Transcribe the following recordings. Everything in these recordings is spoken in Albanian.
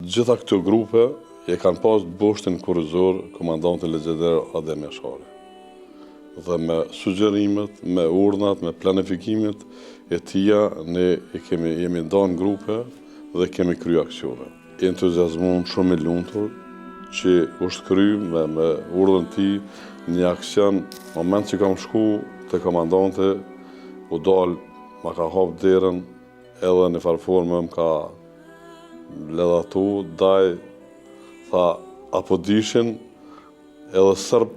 Gjitha këto grupe e kanë pas boshtin kurrizor komandantin legjendar Adem Jashari. Dhe me sugjerimet, me urdhnat, me planifikimet e tia, ne jemi ndan grupe dhe kemi kry aksione. Entuziazmon shumë i lumtur që është kry me urdhën ti një aksion, moment që kam shku të komandante, u dal, ma ka hap derën, edhe në farforme më ka ledhatu, daj, tha, apo dishin, edhe sërb,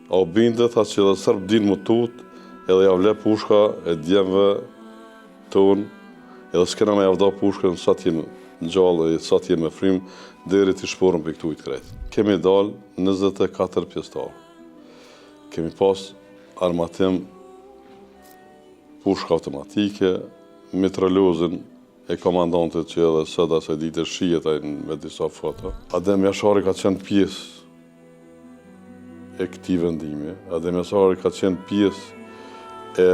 a u binde, tha që edhe sërb din më tut, edhe ja vle pushka e djemve ton, edhe s'kena me javda pushkën, sa t'jem në gjallë, sa t'jem me frim, deri t'i shporën për këtu i të krejt. Kemi dal 24 pjestarë. Kemi pas armatim, pushka automatike, mitralozin e komandantit që edhe sëda se ditë shijet me disa foto. Adem Jashari ka qenë pjesë e këtij vendimi. Adem Jashari ka qenë pjesë e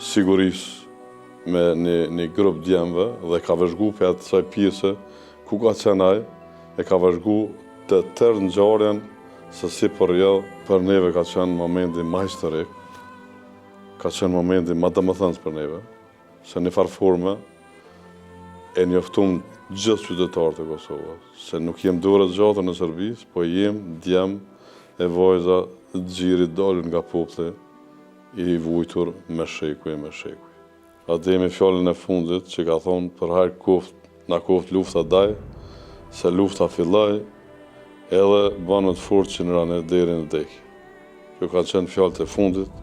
sigurisë me një grup djemve dhe ka vëzhgu për atë saj pjesë ku ka qenë ai, e ka vëzhgu të tërë ngjarjen se si për neve ka qenë momenti më historik, ka qenë momenti më domethënës për neve, se në farforme e njoftum gjithë qytetarët e Kosovës, se nuk jem dorë zgjata në servis, po jem djem e vajza xhirit dalën nga populli i vujtur me sheku e me sheku. Ademi fjallën e fundit që ka thonë për hajrë koft, na koft lufta daj, se lufta fillaj, edhe banët fort që në rane deri në dekë. Kjo ka qenë fjallët e fundit.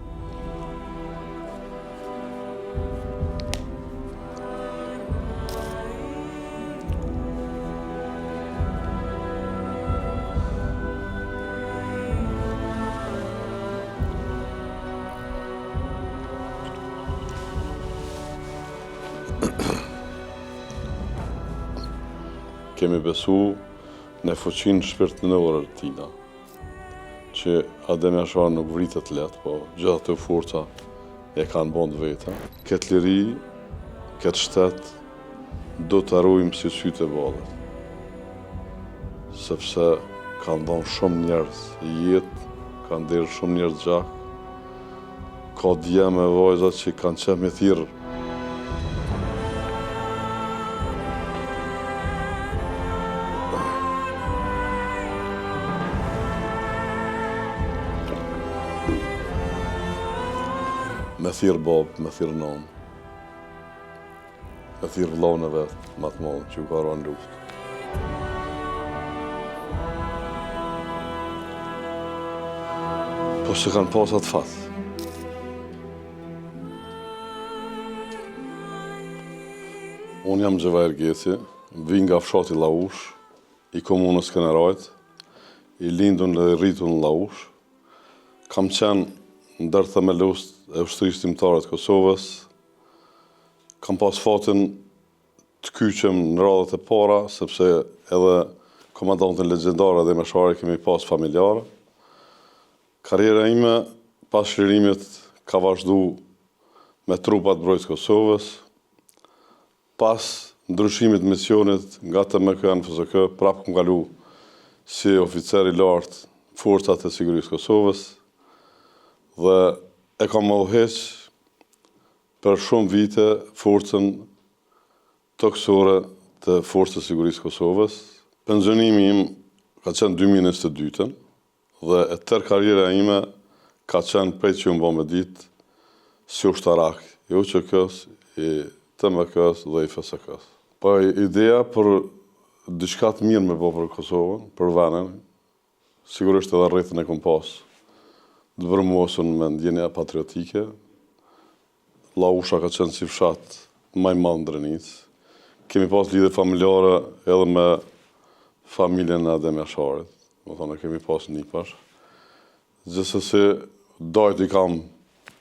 Kemi besu në fuqinë shpirtërore të tina, që Adem Jashari nuk vritet letë, po gjitha të forca e kanë bënd veta. Këtë liri, këtë shtet, do të arrujmë si sytë e ballet. Sepse kanë dhënë shumë njerëz jetë, kanë derë shumë njerëz gjak, ka djemë e vajza që kanë qenë me thirrë. Me thirë babë, me thirë nonë, me thirë vllaun e vetë, më të madh, që u ka rënë luftë. Po se kanë pas atë fatë. Unë jam Xhevair Geci, vi nga fshati Llaush, i komunës Skenerajt, i lindun dhe rritur në Llaush. Kam qenë ndër themelust e ushtrisë timtare të Kosovës. Kam pas fatin të kyqem në radhët e para, sepse edhe komandantin legjendar Adem Jashari kemi pas familjarë. Karriera ime pas shlirimit ka vazhdu me trupat mbrojtës Kosovës. Pas ndryshimit misionit nga TMK në FSK, prapë kam kalu si oficer i lartë forcat e sigurisë Kosovës. Dhe e kam udhëheq për shumë vite forcën toksore të Forcës së Sigurisë Kosovës. Pensionimi im ka qenë 2022 dhe e tërë karriera ime ka qenë prej që më me ditë si ushtarak, i UÇK-s, i TMK-s dhe i FSK-s. Po ideja për diçka të mirë me bo për Kosovën, për venen, sigurisht edhe rrethën e kom pas. Të vërmosën me ndjenja patriotike. Llausha ka qenë si fshat më i madh në Drenicë. Kemi pas lidhje familjare edhe me familjen e Adem Jasharit. Do thonë kemi pas nipash. Gjithsesi dajt i kam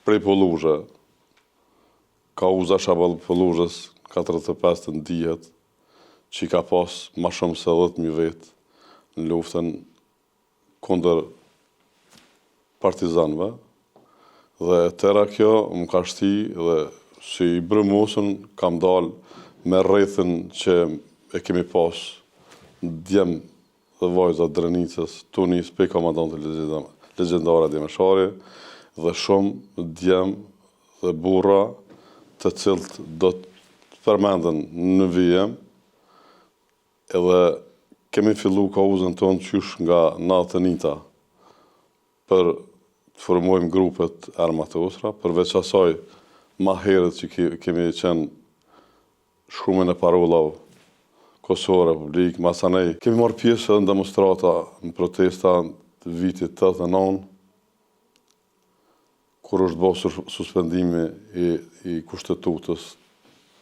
prej Polluzhe. Kauza Shaball Polluzhës 45 të ndihet, që i ka pas ma shumë se 10.000 vetë në luftën kundër partizanëve, dhe tëra kjo më ka shti dhe si i brëmosën kam dalë me rrethën që e kemi pas djem dhe vajza Drenicës, tu nis pe komandante legjendare Demeshari dhe shumë djem dhe burra të cilët do të përmenden në vijem, edhe kemi fillu kauzën tonë qysh nga natë e nita për të formojmë grupet armatosra, përveç asaj ma herët që kemi qenë shkrumin e parollave Kosovë Republik, masanej. Kemi marrë pjesë në demonstrata, në protesta të vitit 89, kur është bërë suspendimi i kushtetutës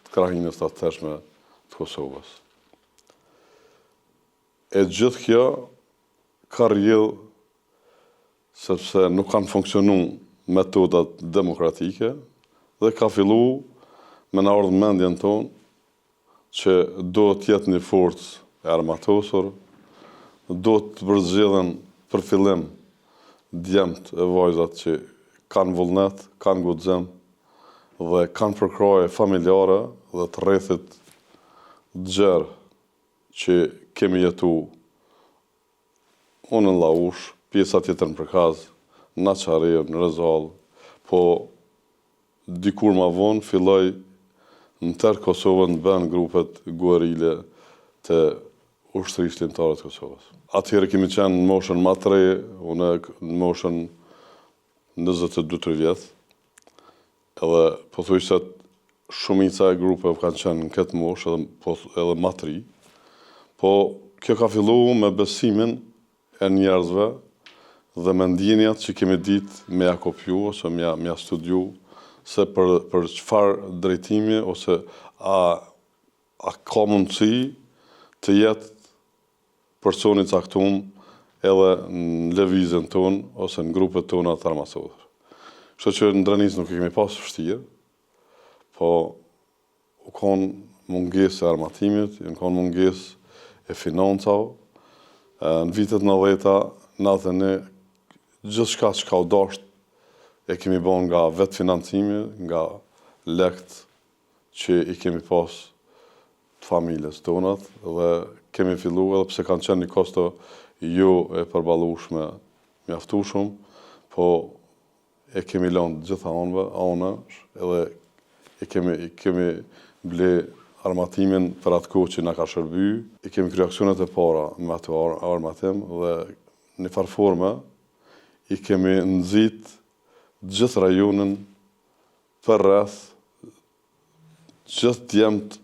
të krahinës të atëshme të Kosovës. E gjithë kjo ka rrjedhë sepse nuk kanë funksionu metodat demokratike dhe ka fillu me në ardhë mendjen tonë që do të jetë një forcë e armatosur, do të përzgjedhen për fillim djemt e vajzat që kanë vullnet, kanë guxim dhe kanë përkraje familjare dhe të rrethit gjerë që kemi jetu unë në Laush, pjesa tjetër në Përkaz, në Qari, në Rezall, po dikur ma vonë filloj në tërë Kosovën të bënë grupet guerile të ushtrisë lindtare të Kosovës. Atëherë kemi qenë në moshën ma të re, unë në moshën 22-23 vjetë, edhe pothuajse shumica e grupeve kanë qenë në këtë moshë edhe ma të ri, po kjo ka fillu me besimin e njerëzve dhe me ndjenjat që kemi ditë me ja kopju ose me ja studiu se për çfarë drejtimi ose a ka mundësi të jetë personi caktuar edhe në lëvizjen tonë ose në grupet tona të armatosura. Kështu që në Drenicë nuk e kemi pas vështirë, po u konë mungesë e armatimit, u konë mungesë e financave. Në vitet 90-ta, 91, gjithçka që ka u dashur e kemi bën nga vetë financimi, nga lekt që i kemi pas të familjes tonat dhe kemi fillu edhe pse kanë qenë një kosto jo e përballueshme mjaftueshëm, po e kemi lënë gjitha anësh edhe i kemi ble armatimin për atë kohë që na ka shërby, i kemi kryer aksionet e para me atë armatim dhe në farë forme i kemi nxit gjithë rajonin për rreth, gjithë djemt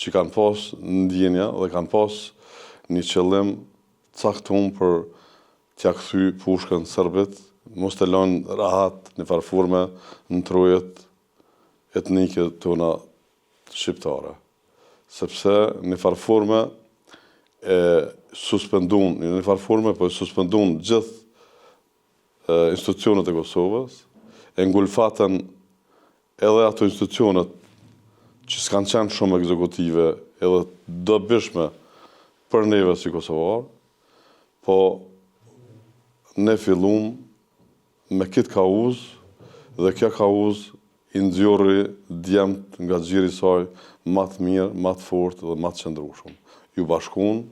që kanë pas ndjenja dhe kanë pas një qëllim caktuar për t'ia kthy pushkën serbit, mos të lënë rahat në farë forme në trojet etnike tona shqiptare. Sepse në farë forme e suspendun, në farë forme po e suspendun gjithë institucionet e Kosovës, e ngulfatën edhe ato institucionet që s'kanë qenë shumë ekzekutive edhe dobishme për neve si Kosovar, po ne fillum me këtë kauzë dhe kjo kauzë i nxjorri djemt nga xhiri i saj më të mirë, më të fortë dhe më të qëndrueshëm. Ju bashkuan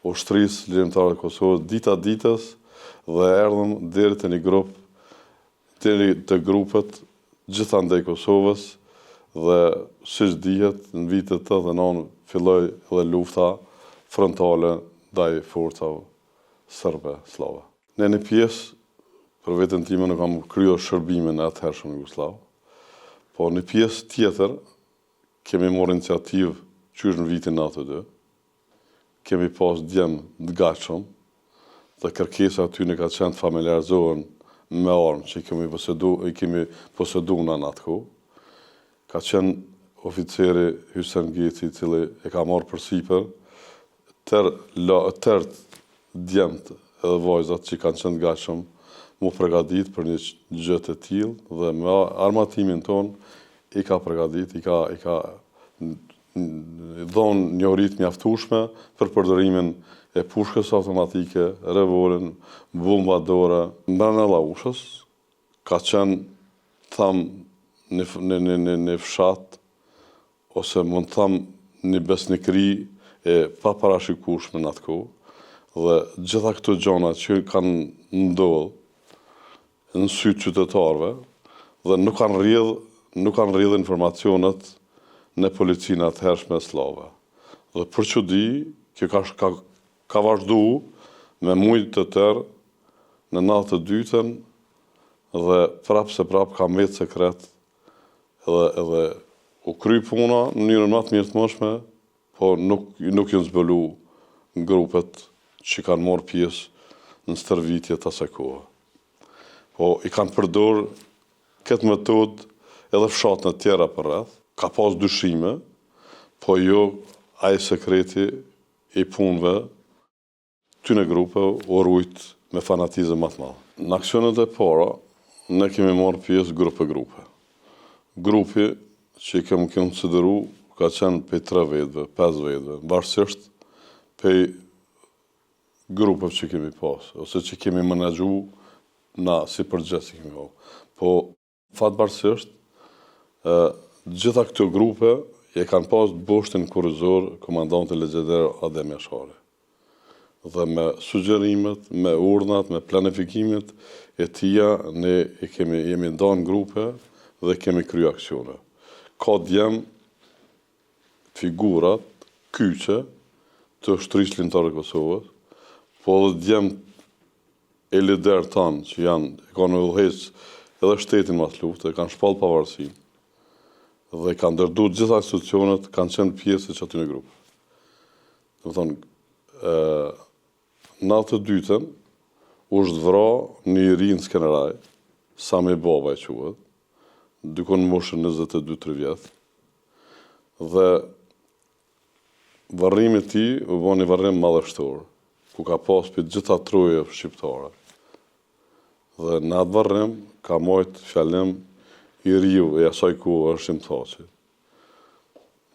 ushtrisë ligjëtare të Kosovës dita ditës dhe erdhëm deri te një grup, deri te grupet gjithandej Kosovës dhe siç dihet në vitet 89 filloi edhe lufta frontale ndaj forcave serbe slave. Ne në pjesë për veten time nuk kam kryer shërbimin e atëhershëm jugosllav, po në pjesë tjetër kemi marrë iniciativë qysh në vitin 92, kemi pas djem të gatshëm dhe kërkesa aty në ka qenë të familjarzohen me armë që i kemi posedu në atë kohë. Ka qenë oficeri Hysen Geci, i cili e ka marrë përsipër tërë djemt edhe vajzat që kanë qenë të gatshëm mu përgadit për një gjë të tillë dhe me armatimin ton i ka përgadit, i ka dhonë një rit mjaftueshme për përdorimin e pushkës automatike, revolën, bombadore. Brenda Laushës ka qenë në fshat ose mund të tham një besnikëri e pa parashikueshme në atë kohë, dhe gjitha këto gjëra që kanë ndodhur në sy të qytetarëve dhe nuk kanë rrjedhë informacionet në policinë atëhershme slave. Dhe për çudi, kjo ka vazhdu me mujtë të tërë në 92-ën dhe prapë ka mbetë sekret edhe u kry puna në mënyrën më të mirëtmëshme, po nuk janë zbulu grupet që kanë marrë pjesë në stërvitjet asaj kohe. Po i kanë përdorur këtë metodë edhe fshatën e tjera për rreth. Ka pas dyshime, po jo ai sekreti i punëve këtyne grupe u rujt me fanatizëm më të madh. Në aksionet e para, ne kemi marrë pjesë grupe. Grupi që i kemi konsideru ka qenë pej 3 vetëve, 5 vetëve, varësisht pej grupeve që kemi pas, ose që kemi menaxhu na si përgjithësi që kemi pas. Po, fatbarësisht, gjitha këto grupe e kanë pas boshtin kurrizor komandanti legjender Adem Jashari. Dhe me sugjerimet, me urdhnat, me planifikimet e tia, ne jemi ndarë grupe dhe kemi kryer aksione. Ka djem figurat, kyçe të Shtrisë Ligjore të Kosovës, po edhe djem e lider tanë që kanë udhëheq edhe shtetin mas lufte, kanë shpall pavarësinë dhe kanë ndërdu gjitha institucionet, kanë qenë pjesë që aty në grupë. Do të thonë, në 92-ën është vra një i ri në Skeneraj, Sami Baba e quhet, dykon në moshën 22-23 vjetë, dhe varrimi i tij u bë një varrim madhështor, ku ka pas për gjitha troje shqiptare. Dhe në atë varrim ka marrë fjalim i riu e asaj ku është Shimthaçi.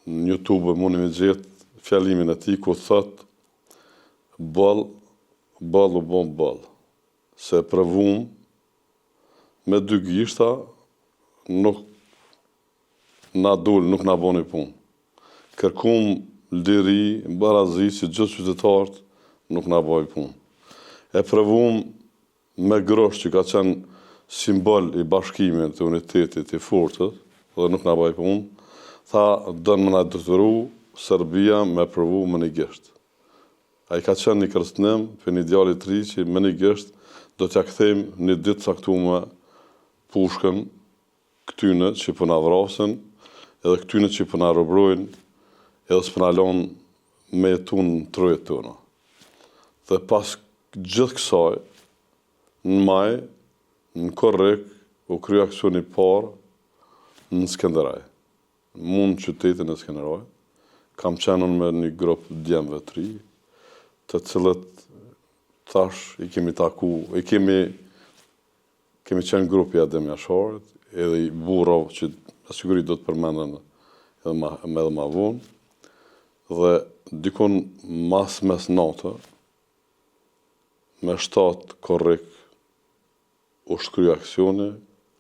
Në YouTube mundi me gjetë fjalimin e tij ku thot ball u bon ball. Se provum me 2 gishta nuk na boni punë. Kërkum liri, barazi si gjithë qytetarët nuk na bëj punë. E provum me grosh që ka qenë simbol i bashkimit, të unitetit, i fortës, dhe nuk na bëj punë, tha dënë më na detyru Serbia me provu me një gisht. Ai ka qenë një kërcënim për një djalë i ri që me një gisht do t'ja kthejmë një ditë caktuar pushkën këtyne që po na vrasin, edhe këtyne që po na robrojnë, edhe s'po na lën me jetu në trojet tona. Dhe pas gjithë kësaj, në maj, në korrek, u krye aksioni i parë në Skenderaj. Mund qytetin e Skenderaj, kam qenë me një grup djemve të ri, të cilët tash i kemi taku, kemi qenë grupi Adem Jasharit, edhe i burrave që sigurisht do të përmenden edhe ma vonë, dhe dikon mes natë, me 7 korrek u shkry aksione,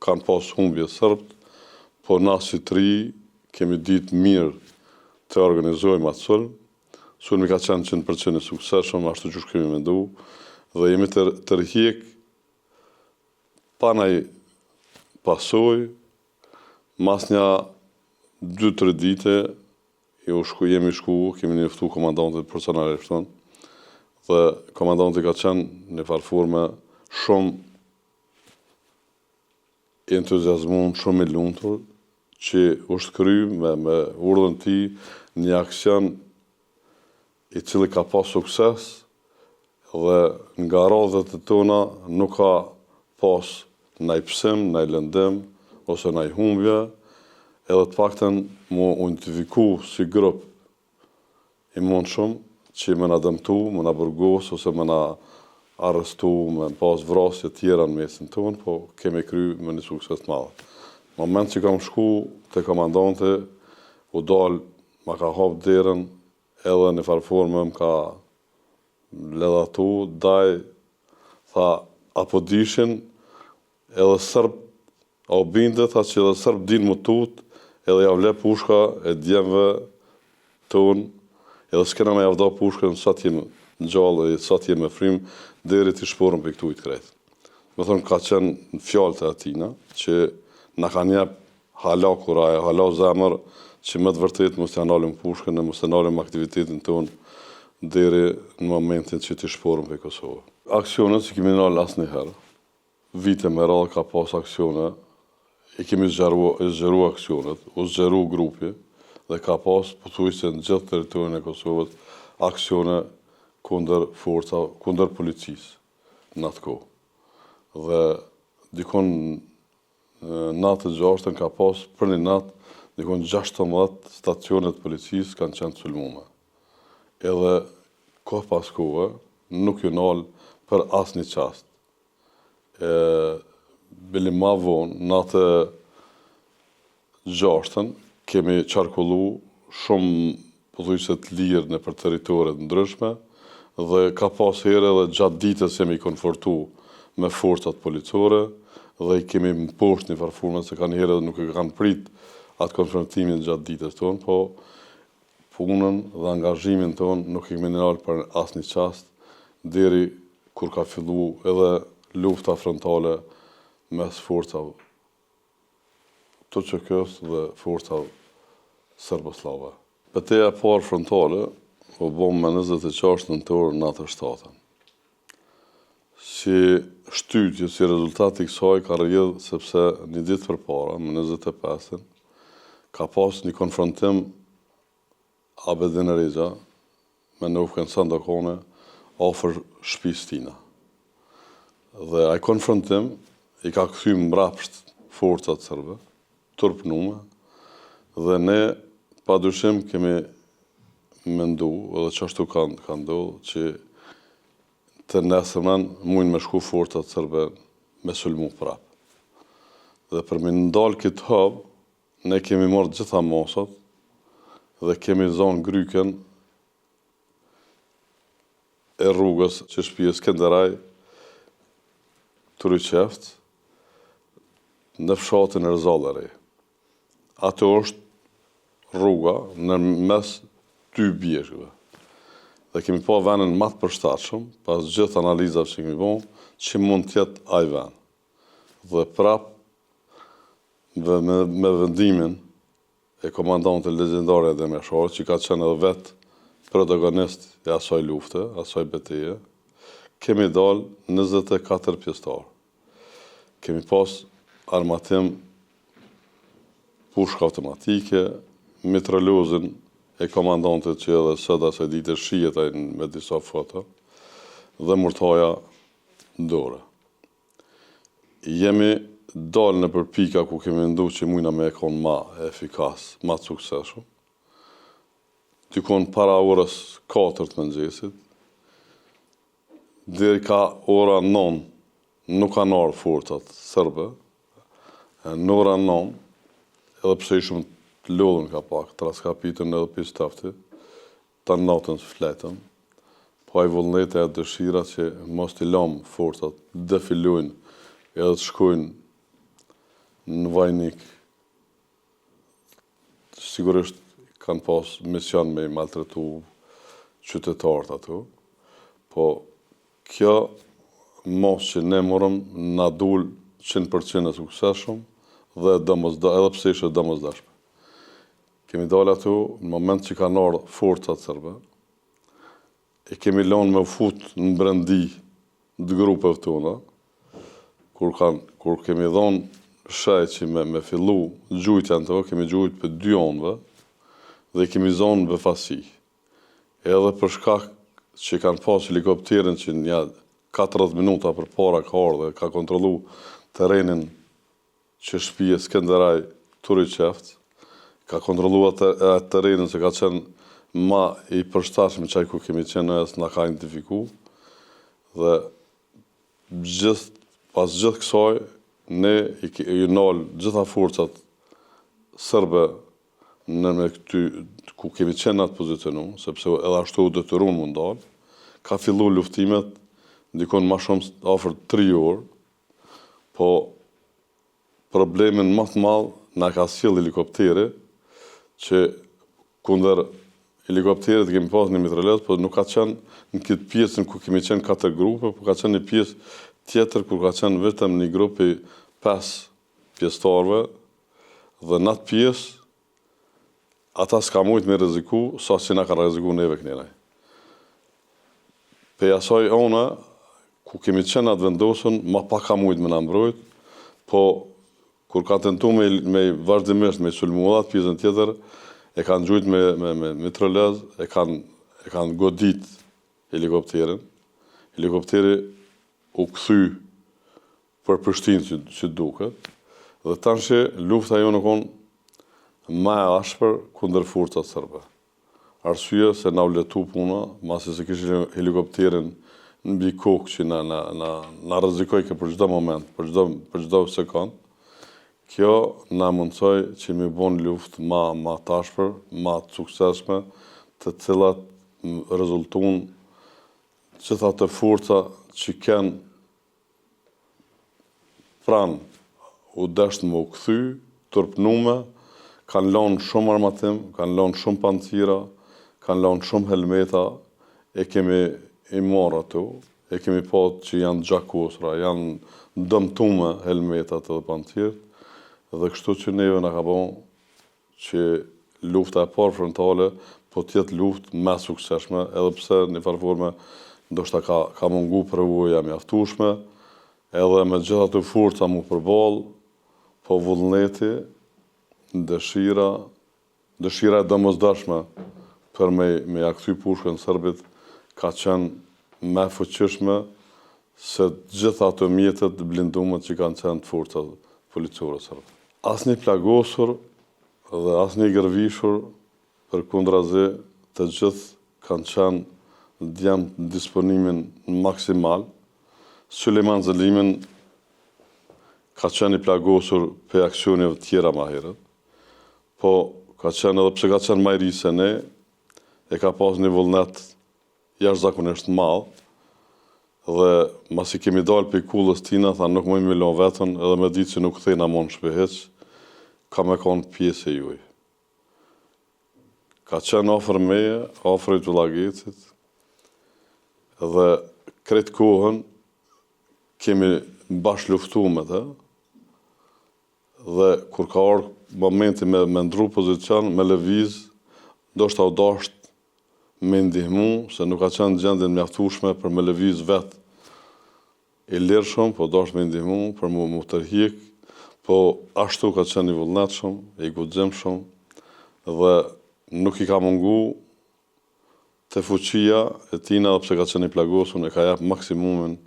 kanë pas humbje sërbët, po na si të ri kemi ditë mirë të organizojmë atë sulm. Sulmi ka qenë 100% i suksesshëm, ashtu që kemi mendu, dhe jemi të rihjek pa naj pasoj, mas një 2-3 dite, jemi shku, kemi njoftu komandantit personalisht tonë, dhe komandanti ka qenë një farforme shumë entuziazmum, shumë i lumtur, që është kry me urdhën ti një aksion i cili ka pas sukses dhe nga radhët e tona nuk ka pas naj psim, naj lëndim, ose naj humbje, edhe të paktën mu identifiku si grup i mund shumë që me na dëmtu, me na burgos, ose me na arrestu, me pas vrasje tjera në mesin tonë, po kemi kry me një sukses të madhe. Në moment që kam shku të komandante, u dal, ma ka hap derën, edhe në farforme më ka ledhatu, daj, tha, apo dishin, edhe sërb, a u bindet, tha që edhe sërb din më tut, edhe ja vle pushka e djemve tonë, edhe s'kena me javda pushkën sa t'jem gjallë e sa t'jem e frim, deri t'i shporën për këtu i të krejtë. Me thonë, ka qenë fjallë të atina, që na kanë jep hala kuraje, hala zemër, që më të vërtet mos t'ja nalim pushkën e mos t'ja nalim aktivitetin tonë deri në momentin që t'i shporën për Kosovë. Aksionet që kemi nalë asë njëherë. Vite me radhë ka pas aksione, i kemi zgjeru aksionet, u zgjeru grupi, dhe ka pas pothuajse në gjithë teritorin e Kosovës aksione kundër policisë në atë kohë. Dhe dikon natë 6 ka pas për një natë dikon 16 stacionet policisë kanë qenë sulmume. Edhe kohë pas kohë nuk ju nalë për asnjë çast. Bili ma vonë, natë 6 kemi qarkullu shumë pothuajse të lirë në për teritoret ndryshme dhe ka pas herë edhe gjatë ditës jemi konfortu me forcat policore dhe i kemi mposht një farforme se kanë herë edhe nuk e kanë prit atë konfrontimin gjatë ditës tonë, po punën dhe angazhimin tonë nuk i kemi nalë për asnjë çast deri kur ka fillu edhe lufta frontale mes forcave TÇK-s dhe forcave serboslave. Betejë e parë frontale u bom me 26 nëntor natë 7. Si shtytje, si rezultat i kësaj ka rrjedhë sepse një ditë përpara, më 25, ka pas një konfrontim Abedin Reza me Nufken Sandakone afër shtëpisë tina. Dhe ai konfrontim i ka kthy mbrapsht forcat serbe, turpnume, dhe ne padyshim kemi mendu, edhe që ashtu ka ndodhur, që të nesërmen mujnë me shku forcat serbe me sulmu prap. Dhe për me ndalë këtë hub, ne kemi marrë gjitha masat dhe kemi zonë Gryken e rrugës që shtëpia Skenderaj Turiqeft në fshatin Erzallari. Ato është rruga në mes dy bjeshkëve. Dhe kemi pa venin më të përshtatshëm, pas gjithë analizave që kemi bën, që mund të jetë ai vend. Dhe prap me vendimin e komandantit legjendare e Demesharit, që ka qenë edhe vetë protagonist e asaj lufte, asaj betejë, kemi dalë 24 pjesëtar. Kemi pas armatim pushka automatike, mitralozin e komandantit që edhe sot asaj dite shihet me disa foto, dhe murtaja dore. Jemi dalë në përpika ku kemi ndu që mujna me e konë ma efikas, ma të sukseshëm. Tykon para orës 4 të mëngjesit, deri ka ora 9, nuk kanë ardhur forcat serbe, në ora 9, edhe pse ishëm të lodhën ka pak, traskapitën edhe pistafti, ta natën së fletëm, po ai vullneti e dëshira që mos t'i lëm forcat defilojnë edhe të shkojnë në Vajnik. Sigurisht kanë pas mision me i maltretu qytetarët ato, po kjo mos që ne morëm na dul 100% e suksesshëm dhe edhe pse ishte domosdoshme. Kemi dalë ato në moment që kanë ardhur forcat serbe, e kemi lënë me fut në brendi të grupeve tona, kur kemi dhënë shaj që me fillu gjujtja në to, kemi gjujt për 2 anëve dhe kemi zonë në befasi. Edhe për shkak që kanë pas helikopterin që një 40 minuta për para ka ardhur dhe ka kontrollu terrenin që shtëpia Skenderaj Turiqeft, ka kontrollu atë terrenin që ka qenë ma i përshtatshëm çaj ku kemi qenë e s'na ka identifiku. Dhe pas gjithë kësaj, ne i nalë gjitha forcat serbe ku kemi qenë atë pozicionu, sepse edhe ashtu u detyrun mu ndalë, ka fillu luftimet ndikon ma shumë afër 3 orë, po problemin më të madh na ka sjell helikopteri që kundër helikopterit kemi pas një mitralet, po nuk ka qenë në këtë pjesën ku kemi qenë 4 grupe, po ka qenë një pjesë tjetër ku ka qenë vetëm një grupi 5 pjesëtarve, dhe në atë pjesë ata s'ka mujt me rreziku sa që na ka rreziku neve kënenaj. Pe asaj ona, ku kemi qenë atë vendosën, ma pak ka mujt me na mbrojt, po kur ka tentu me vazhdimisht me sulmu atë pjesën tjetër, e kanë gjujt me mitralez, e kanë godit helikopterin. Helikopteri u kthy për Prishtinë që duket, dhe tanë lufta jo në konë ma e ashpër kundër forcat serbe. Arsye se na u letu puna, masi se kishim helikopterin në mbi kokë që na rrezikoi për çdo moment, për çdo sekond. Kjo na mundsoi që mi bon luftë ma tashpër, ma të suksesshme, të cilat rezultojnë gjitha të forca që kanë pranë u dashnë më u kthy, turpnume, kanë lënë shumë armatim, kanë lënë shumë pancira, kanë lënë shumë helmeta, e kemi i marrë ato, e kemi pa që janë gjakosra, janë dëmtume helmetat dhe pancirët, dhe kështu që neve na ka bon që lufta e parë frontale po tjetë luftë me sukseshme, edhe pse një farforme ndoshta ka mungu përvoja mjaftueshme, edhe me gjitha të forca mu përball, po vullneti, dëshira e domosdoshme për me ja kthy pushkën serbit ka qenë me fuqishme se gjitha ato mjetet blindume që kanë qenë të forcat policore serbe. Asnjë plagosur dhe asnjë gërvishur, përkundrazi të gjithë kanë qenë djemë disponimin maksimal. Sulejman Zelimin ka qenë i plagosur për aksioneve tjera ma herët, po ka qenë edhe pse ka qenë ma i ri se ne, e ka pas një vullnet jashtëzakonisht madh, dhe masi kemi dalë për kullës tina, tha nuk më milon vetën, edhe me ditë që nuk thejna mon shpeheq, ka me konë pjesë e juj. Ka qenë ofër meje, ofër i të Vllagecit, dhe kretë kohën kemi bash luftu me të, dhe kur ka orë momenti me ndru pozicion, me lëviz, do shta u dasht me ndihmu, se nuk ka qenë gjendin mjaftueshme për me lëviz vetë i lirshëm, po dasht me ndihmu për mu tërhiq, po ashtu ka qenë i vullnetshëm, i guximshëm, dhe nuk i ka mungu të fuqia e tina, dhe pse ka qenë i plagosur, e ka jap maksimumin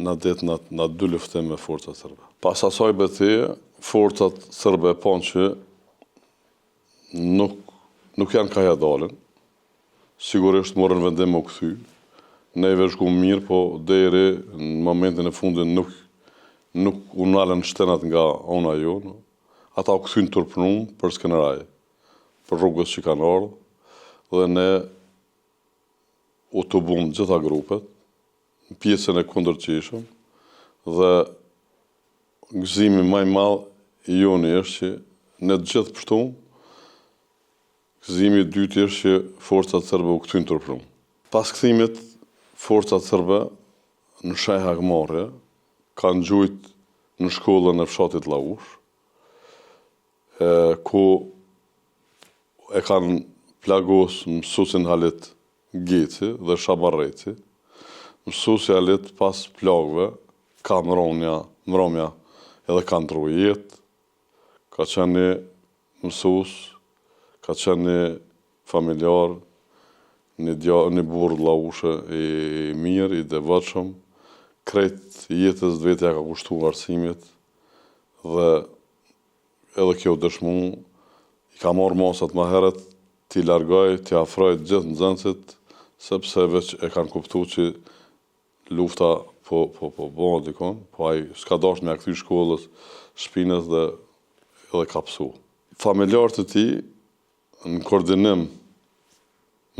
në ditë në 2 luftim me forcat serbe. Pas asaj betejë, forcat serbe panë që nuk janë ka ja dalën, sigurisht morën vendim më kthy. Neve shku mirë, po deri në momentin e fundin nuk u nalën shtenat nga ona jonë. Ata u kthyn turpnum për Skeneraj, për rrugës që kanë ardhur, dhe ne u të bum gjitha grupet, në pjesën e kundërqeshëm, dhe gëzimi më i madh i joni është që ne të gjithë pështum, gëzimi i dytë është që forcat serbe u kthyn turpnum. Pas kthimit, forcat serbe në Shaj Hakmarrje kanë gjujt në shkollën e fshatit Llaush, ku e kanë plagos mësuesin Halit Geci dhe Shabarreci. Mësuesi Halit pas plagëve ka mbrëmja edhe ka ndru jetë, ka qenë një mësues, ka qenë një familjar, një burr Llaushe i mirë, i devotshëm, krejt jetës vetja ka kushtu arsimit, dhe edhe kjo dëshmu, i ka marrë masat ma heret, t'i largoj, t'i afroj gjithë nxënësit, sepse veç e kanë kuptu që lufta po bëhet dikon, po ai s'ka dashur me ia kthy shkollës, shpinës dhe edhe ka psu. Familjarët e tij, në koordinim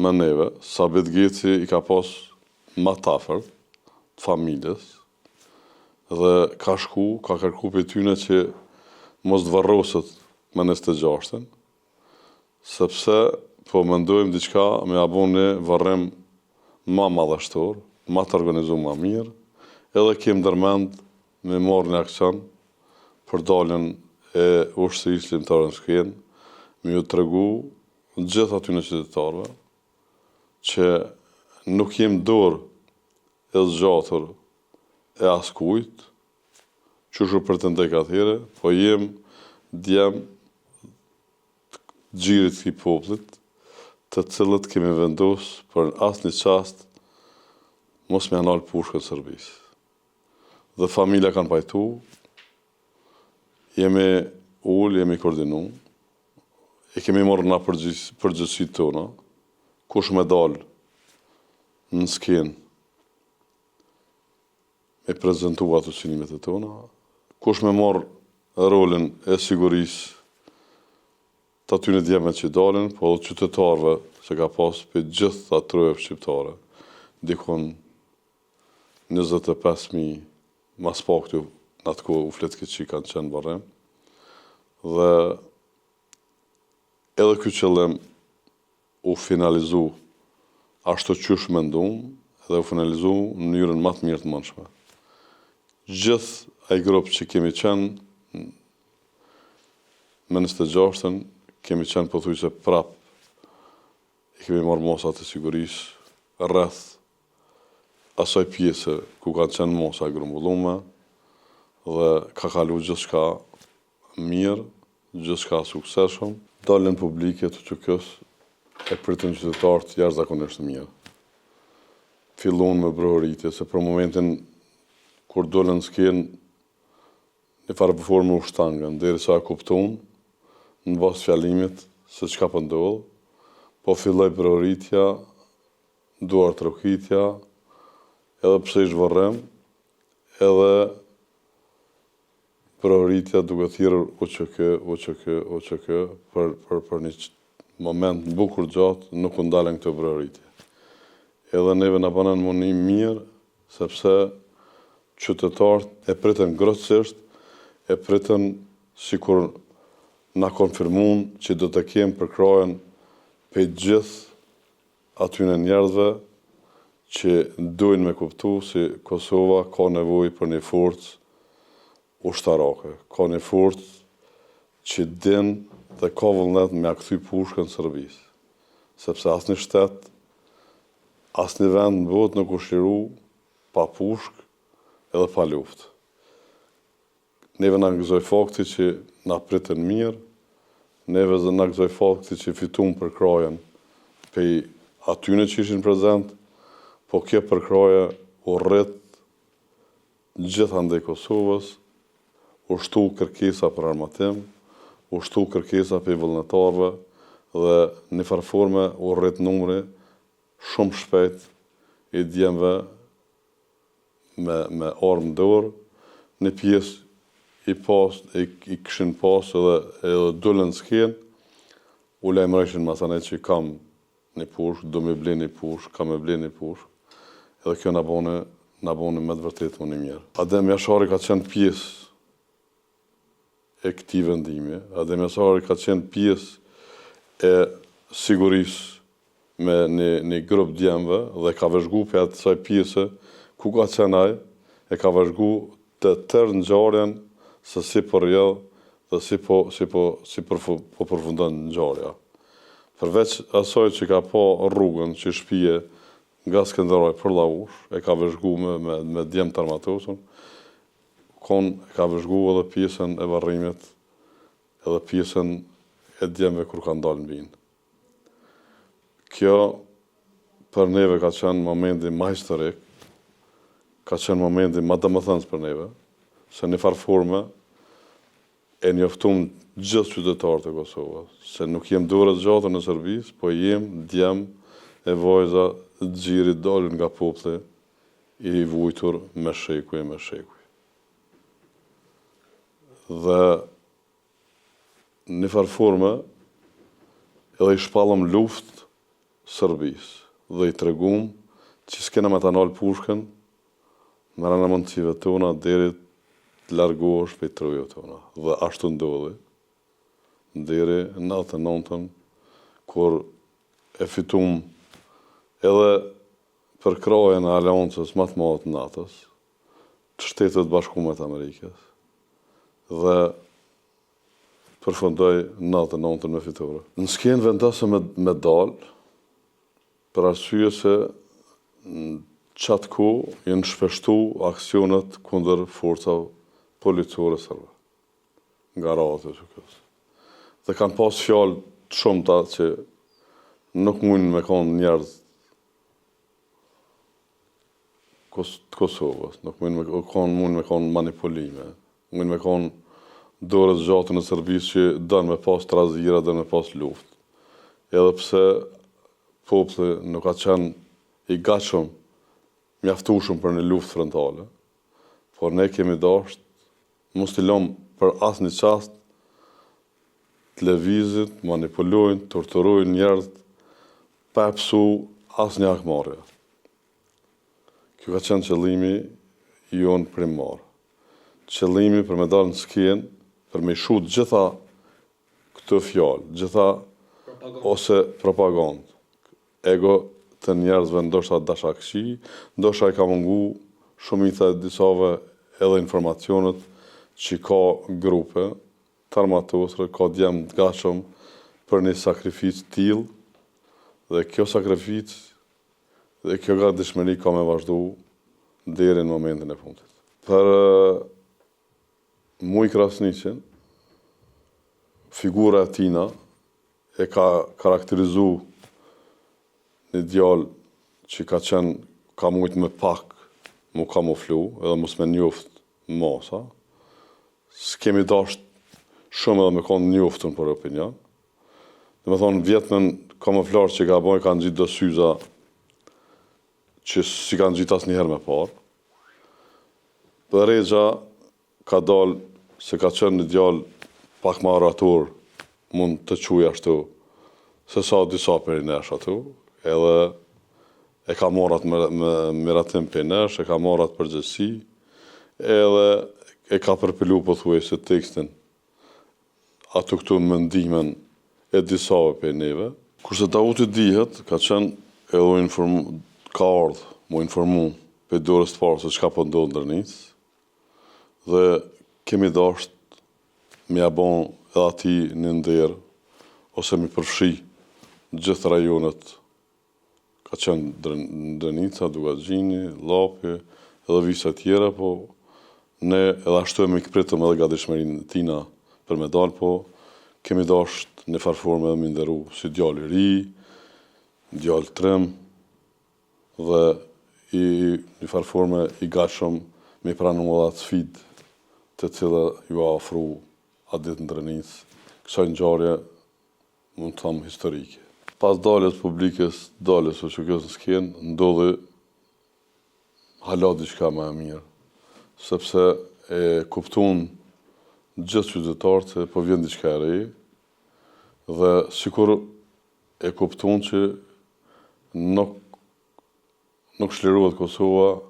me neve, Sabit Geci i ka pas ma tafër të familjes, dhe ka kërku për tyne që mos të varroset me 26-ën, sepse po mendojmë diçka me abon një varrim ma madhështor, ma të organizuar ma mirë, edhe kem ndërmend me marrë një aksion për daljen e ushtrisë lindore në Shkenë, me ju tregu gjithë aty në qytetarëve që nuk jem dorë e zgjatur e askujt, që shu pretendoj atëhere, po jem djem gjirit këtij poplit, të cilët kemi vendosur për asnjë çast mos me anal pushkën Serbisë. Dhe familja kanë pajtu, jemi koordinu, e kemi marrë na përgjegjësitë tona, kush me dalë në Skenë me prezentu ato synimet e tona, kush me marrë rolin e sigurisë të atyre djemve që dalin, po edhe qytetarëve që ka pas për gjithë atë trojeve shqiptare, dikon 25.000 mas pak të në atë kohë u fletë këtë që kanë qenë varrim, dhe edhe ky qëllim u finalizu ashtu qysh mendum, dhe u finalizu në mënyrën më të mirë të mundshme. Gjithë ai grup që kemi qenë me 26-ën, kemi qenë pothuajse prap, i kemi marrë mosat e sigurisë rreth asaj pjese ku kanë qenë mosa e grumbullume, dhe ka kalu gjithçka mirë, gjithçka suksesshëm. Dalën publike të QK-s e pritën qytetarët jashtëzakonisht mirë. Fillon me brohoritje, se për momentin kur dolën në Skenë, në farë formë u shtangën, derisa e kupton në bazë fjalimit se çka po ndodh, po filloi brohoritja, duar trokitja, edhe pse ish varrim, edhe brohoritja duke thirrur UÇK për një moment në bukur gjatë nuk u ndalen këto brohoritje. Edhe neve na banë munim mirë, sepse qytetarët e pritën grotsisht, e pritën sikur na konfirmuan që do të kemë përkrajen për gjithë atyre njerëzve që duhen me kuptu se Kosova ka nevojë për një forcë ushtarake, ka një forcë që din dhe ka vullnet me a kthy pushkën Serbisë. Sepse asnjë shtet, asnjë vend në botë nuk u shliru pa pushkë edhe pa luftë. Neve na gëzoj fakti që na pritën mirë, neve na gëzoj fakti që fitum përkrajen pej atyne që ishin prezent, po kjo përkraje u rrit gjithandej Kosovës, u shtu kërkesa për armatim, u shtu kërkesa për vullnetarëve, dhe në farë forme u rrit numri shumë shpejt i djemve me armë dorë, në pjesë i këshin pas edhe dullën Skenë, u lajmëreshin masanet që kam një pushk, do me ble një pushk, kam me ble një pushk, edhe kjo na bone me të vërtet më një mirë. Adem Jashari ka qenë pjesë e këtij vendimi, Adem Jashari ka qenë pjesë e sigurisë me një grup djemve, dhe ka vëzhgu për atësaj pjesë ku ka qenë ai, e ka vëzhgu të tërë ngjarjen se si po rrjedh dhe si po përfundon ngjarja. Përveç asaj që ka pa rrugën që shpije nga Skënderaj për Llaush, e ka vëzhgu me djem të armatosur, ka vëzhgu edhe pjesën e varrimit, edhe pjesën e djemve kur kanë dalë mbi. Kjo për neve ka qenë momenti më historik, ka qenë momenti më domethënës për neve, se në farë forme e njoftum gjithë qytetarët e Kosovës, se nuk jem dorë të gjatë në Serbisë, po jem djem e vajza xhirit dalën nga populli i vujtur me shekuj. Dhe në farë forme edhe i shpallëm luftë Serbisë, dhe i tregum që s'kena me ta nalë pushkën me rana mundësive tona deri të largohesh prej trojave tona. Dhe ashtu ndodhi, deri në 99-ën, kur e fitum edhe për krajen e aleancës më të madhe të NATO-s, të Shtetet Bashkuara të Amerikës, dhe përfundoi 99 me fitore. Në skenë vendosëm me dalë, për arsye se qatë kohë janë shpeshtu aksionet kundër forcave policore serbe, nga radhë që kësë. Dhe kanë pas fjalë të shumta që nuk mundin me kanë njerëz të Kosovës, nuk mundin me kanë manipulime, mundin me kanë dorës gjatë në Serbisë që dënë me pas trazira, dënë me pas luftë. Edhe pse populli nuk ka qenë i gatshëm, mjaftueshëm për një luftë frontale, por ne kemi dashur mos t'i lëmë për asnjë çast të lëvizit, manipulojnë, torturojnë njerëz pa e psu asnjë hakmarrje. Kjo ka qenë qëllimi jonë primar. Qëllimi për me dalë në skenë, për me shu gjitha këtë fjalë, gjitha ose propagandë. Ego të njerëzve ndoshta dashakësi, ndoshta i ka mungu shumica e disave edhe informacionet që ka grupe të armatosur, ka djemë të gatshëm për një sakrificë tillë, dhe kjo sakrificë dhe kjo gatishmëri ka me vazhdu deri në momentin e fundit. Për Muj Krasniqin, figura e tina e ka karakterizu një djalë që ka mujt me pak mu kamuflu edhe mos me njoft masa. S'kemi dasht shumë edhe me konë njoftun për opinion. Dhe me thonë, vjetën kamuflarë që ka boj kanë gjitë do syza që si kanë gjitë asë njëherë me parë. Dhe Rexha ka dalë se ka qenë një djalë pak ma orator, mund të quaj ashtu, se sa disa për i nesh atu, edhe e ka marrat me miratim për i nesh, e ka marrat përgjegjësi, edhe e ka përpilu pothuajse tekstin ato këtu mendimin e disave për neve. Kurse Davuti dihet, ka qenë edhe ka ardhë mu informu për dorës të parë se çka po ndodh ndërnis, dhe kemi dasht me ja bon edhe ati një nder, ose me përfshi gjithë rajonet, ka qenë Drenica, Dugaxhini, Llapi, edhe visa tjera, po ne edhe ashtu e me këpritëm edhe gatishmërinë tina për me dalë, po kemi dasht në farforme edhe me nderu si djalë i ri, djalë trim, dhe i një farforme i gatshëm me pranu edhe atë sfidë të cila ju a ofru atë ditë në Drenicë, kësaj ngjarje mund të thamë historike. Pas daljes publikes, daljes o që kjo në skenë, ndodhi hala diçka më e mirë, sepse e kuptun gjithë qytetarët se po vjen diçka e re, dhe sikur e kuptun që nuk shlirohet Kosova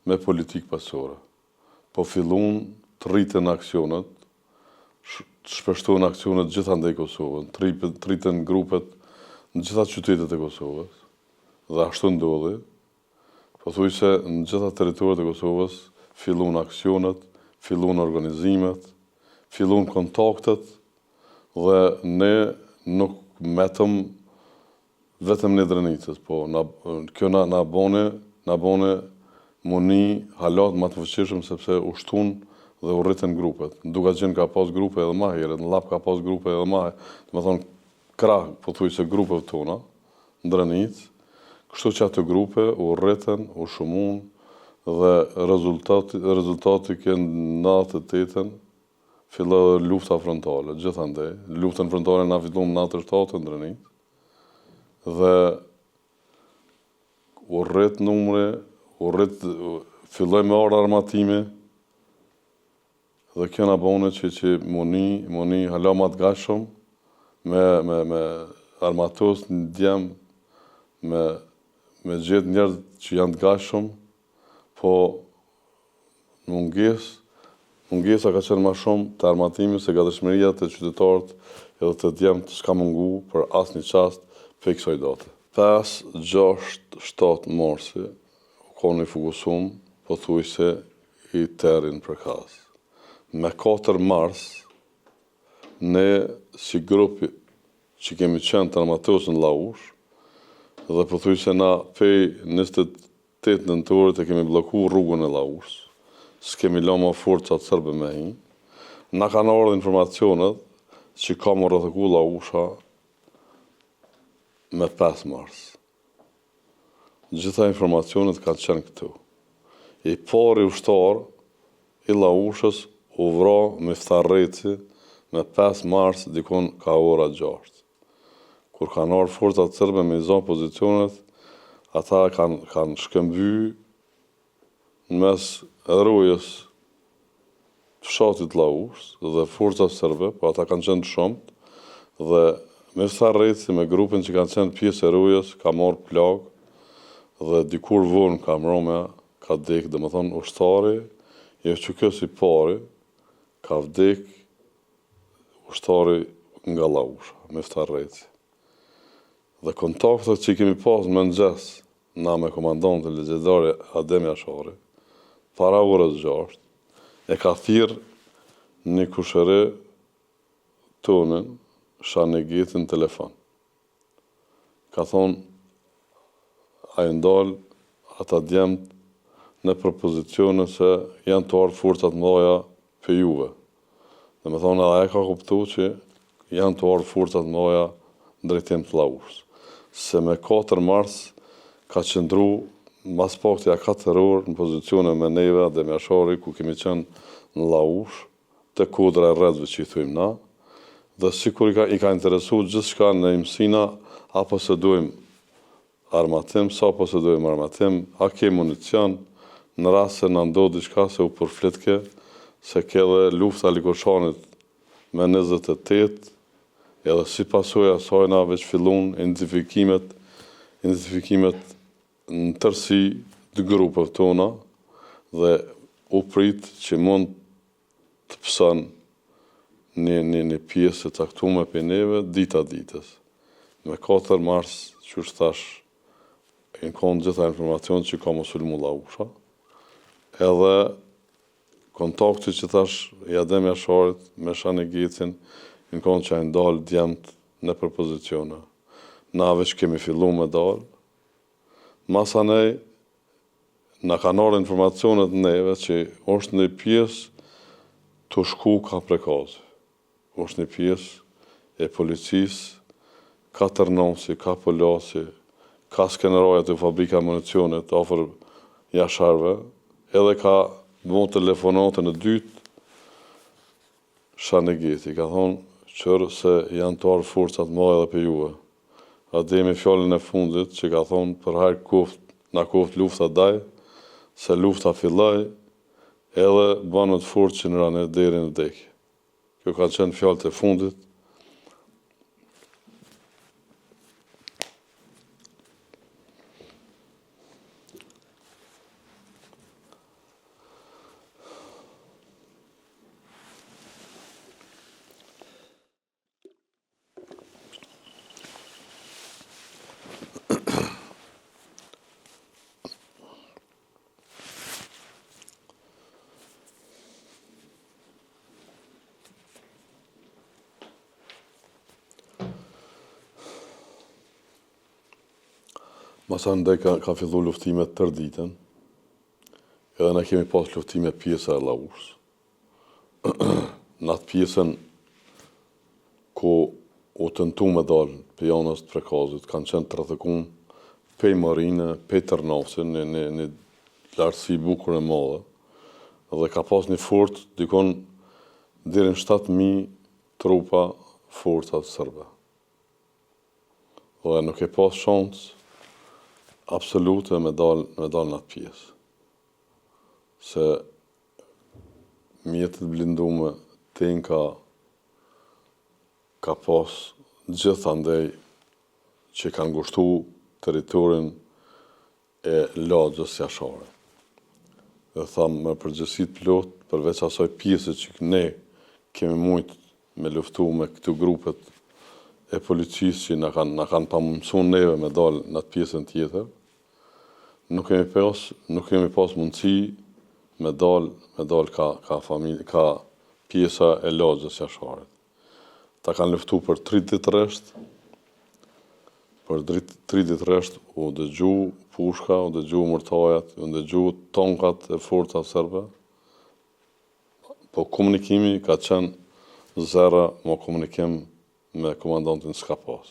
me politikë pasore, po fillun të rriten aksionet, të shpeshtojnë aksionet gjithandej Kosovën, të rriten grupet në gjitha qytetet e Kosovës, dhe ashtu ndodhi, pothuajse në gjitha territoret e Kosovës fillun aksionet, fillun organizimet, fillun kontaktet, dhe ne nuk metëm vetëm në Drenicës, po kjo na bone muni halat më të fuqishëm sepse u shtun dhe u rritën grupet. Në Dugaxhin ka pas grupe edhe më herët, në Llap ka pas grupe edhe më herët, do të thonë krah pothuajse grupeve tona në Drenicë, kështu që ato grupe u rritën, u shumun, dhe rezultati kënë 98-ën filloi lufta frontale, gjithandej. Luftën frontale na fillon në 97 në Drenicë, dhe u rrit numri, filloi me orë armatimi, dhe kjo na bone që muni hala ma të gatshëm me armatos në djem, me gjetë njerëz që janë të gatshëm, po mungesa ka qenë ma shumë të armatimi se gatishmëria të qytetarët edhe të djemt s'ka mungu për asnjë çast pe kësaj date. 5, 6, 7 marsi, ka një fokusum, pothuajse i terin për kas. Me 4 mars, ne si grupi që kemi qenë të armatosë në Laush, dhe pothuajse na pej 28 nëntorit e kemi bloku rrugën e Laush, s'kemi lëma forcat serbe me hi, na kanë ardhur informacionet që ka më rrëthëku Lausha me 5 mars. Gjitha informacionet kanë qenë këtu. I pari ushtar i Laushës u vra me Ftarreci me 5 mars dikon ka ora 6. Kur kanë ardhur forcat serbe me i zonë pozicionet, ata kanë shkëmby në mes rrugës fshatit Laush dhe forcat serbe, po ata kanë qenë shumët, dhe me Ftarreci me grupin që kanë qenë pjesë e rrugës ka marrë plagë dhe dikur vonë ka mrome, ka vdek, dhe më thonë ushtari, jo që kësi pari, ka vdek ushtari nga Lausha, me Ftarreci. Dhe kontaktet që kemi pas më mëngjes, na me komandantën legjendari Adem Jashari, para orës 6, e ka thirrë një kushëri tonën, Shanegetin telefon. Ka thonë, a i ndalë ata djemët në propozicione se janë të ardhur forcat mëdha për juve. Dhe me thonë, a e ka kuptu që janë të ardhur forcat mëdha në drejtim të Laushës. Se me 4 mars ka qëndru mas paktja 4 orë në pozicione me neve dhe me Jashari ku kemi qenë në Laush, të kodra e rredhve që i thujmë na, dhe sikur i ka interesu gjithë shka në imsina, apo se dojmë armatim, sa apo se dojmë armatim, a ke municion, në rast se në ndodhë diçka se u përflitke, se ke dhe lufta Likoshanit me 28, edhe si pasojë asajna veç fillun identifikimet në tërsi të grupeve tona, dhe u prit që mund të pëson një pjesë të caktuar për neve dita ditës. Me 4 mars, që është thash, e në konë gjitha informacion që ka më sulmu Lausha, edhe kontakti që thash i Adem Jasharit me Shanegetin, në konë që a ndalë djemët në përpozicione. Na veç kemi fillu me dalë, masanej, na kanë ardhur informacionet neve që është një pjesë të shku ka prekazë. është një pjesë e policisë, ka tërnosi, ka polasi, ka skeneraja të fabrika municionit ofër Jasharve, edhe ka bo telefonatën e dytë Shanegeti, ka thonë qërë se janë të arë forcat mëdha edhe për juve. Ademi fjallën e fundit që ka thonë për hajrë na koft lufta daj, se lufta fillaj, edhe banët fort që në rane deri në vdekje. Kjo ka qenë fjallët e fundit. Masa ndaj ka fillu luftimet tër ditën, edhe ne kemi pas luftime pjesa e Laushës. Në atë pjesën ku u tentu me dalë për janës të prekazit, kanë qenë të rrethëkun pej marine, pej Tërnavsit, një lartësi bukur e madhe, dhe ka pas një fort dikon deri në 7.000 trupa forcat serbe. Dhe nuk e pas shansë absolute me dal në atë pjesë. Se mjetët blindume ten ka pas gjitha ndej që kanë ngushtu teritorin e lagjës jashare. Dhe thamë me përgjësit plot, përveç asaj pjesë që ne kemi mujt me luftu me këtu grupet e policisë që na kanë pamundsuar neve me dalë në atë pjesën tjetër, nuk kemi pas mundësi me dalë ka pjesa e lagjës jashtëore. Ta kanë luftu për 3 ditë rresht, për 3 ditë rresht u dëgju pushka, u dëgju mortajat, u dëgju tonkat e forta serbe, po komunikimi ka qenë zero, mo komunikim me komandantin s'ka pas.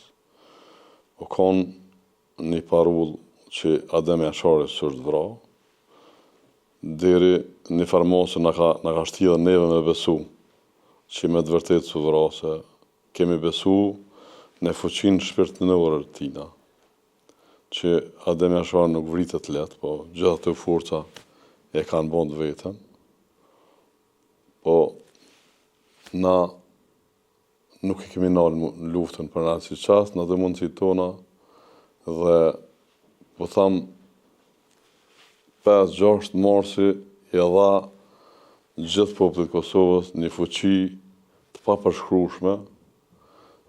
O kanë një parull që Adem Jashari s'është vra, deri një farmosë na ka shtjellë neve me besu, që me të vërtet s'u vra, se kemi besu në fuqinë shpirtërore të tina, që Adem Jashari nuk vritet let, po gjitha të forca e kanë bënë vetën, po na nuk e kemi nalë luftën për në si qast, në dhe mundësi tona, dhe po thamë 5-6 marsi i dha gjithë popullit Kosovës një fuqi të papërshkrueshme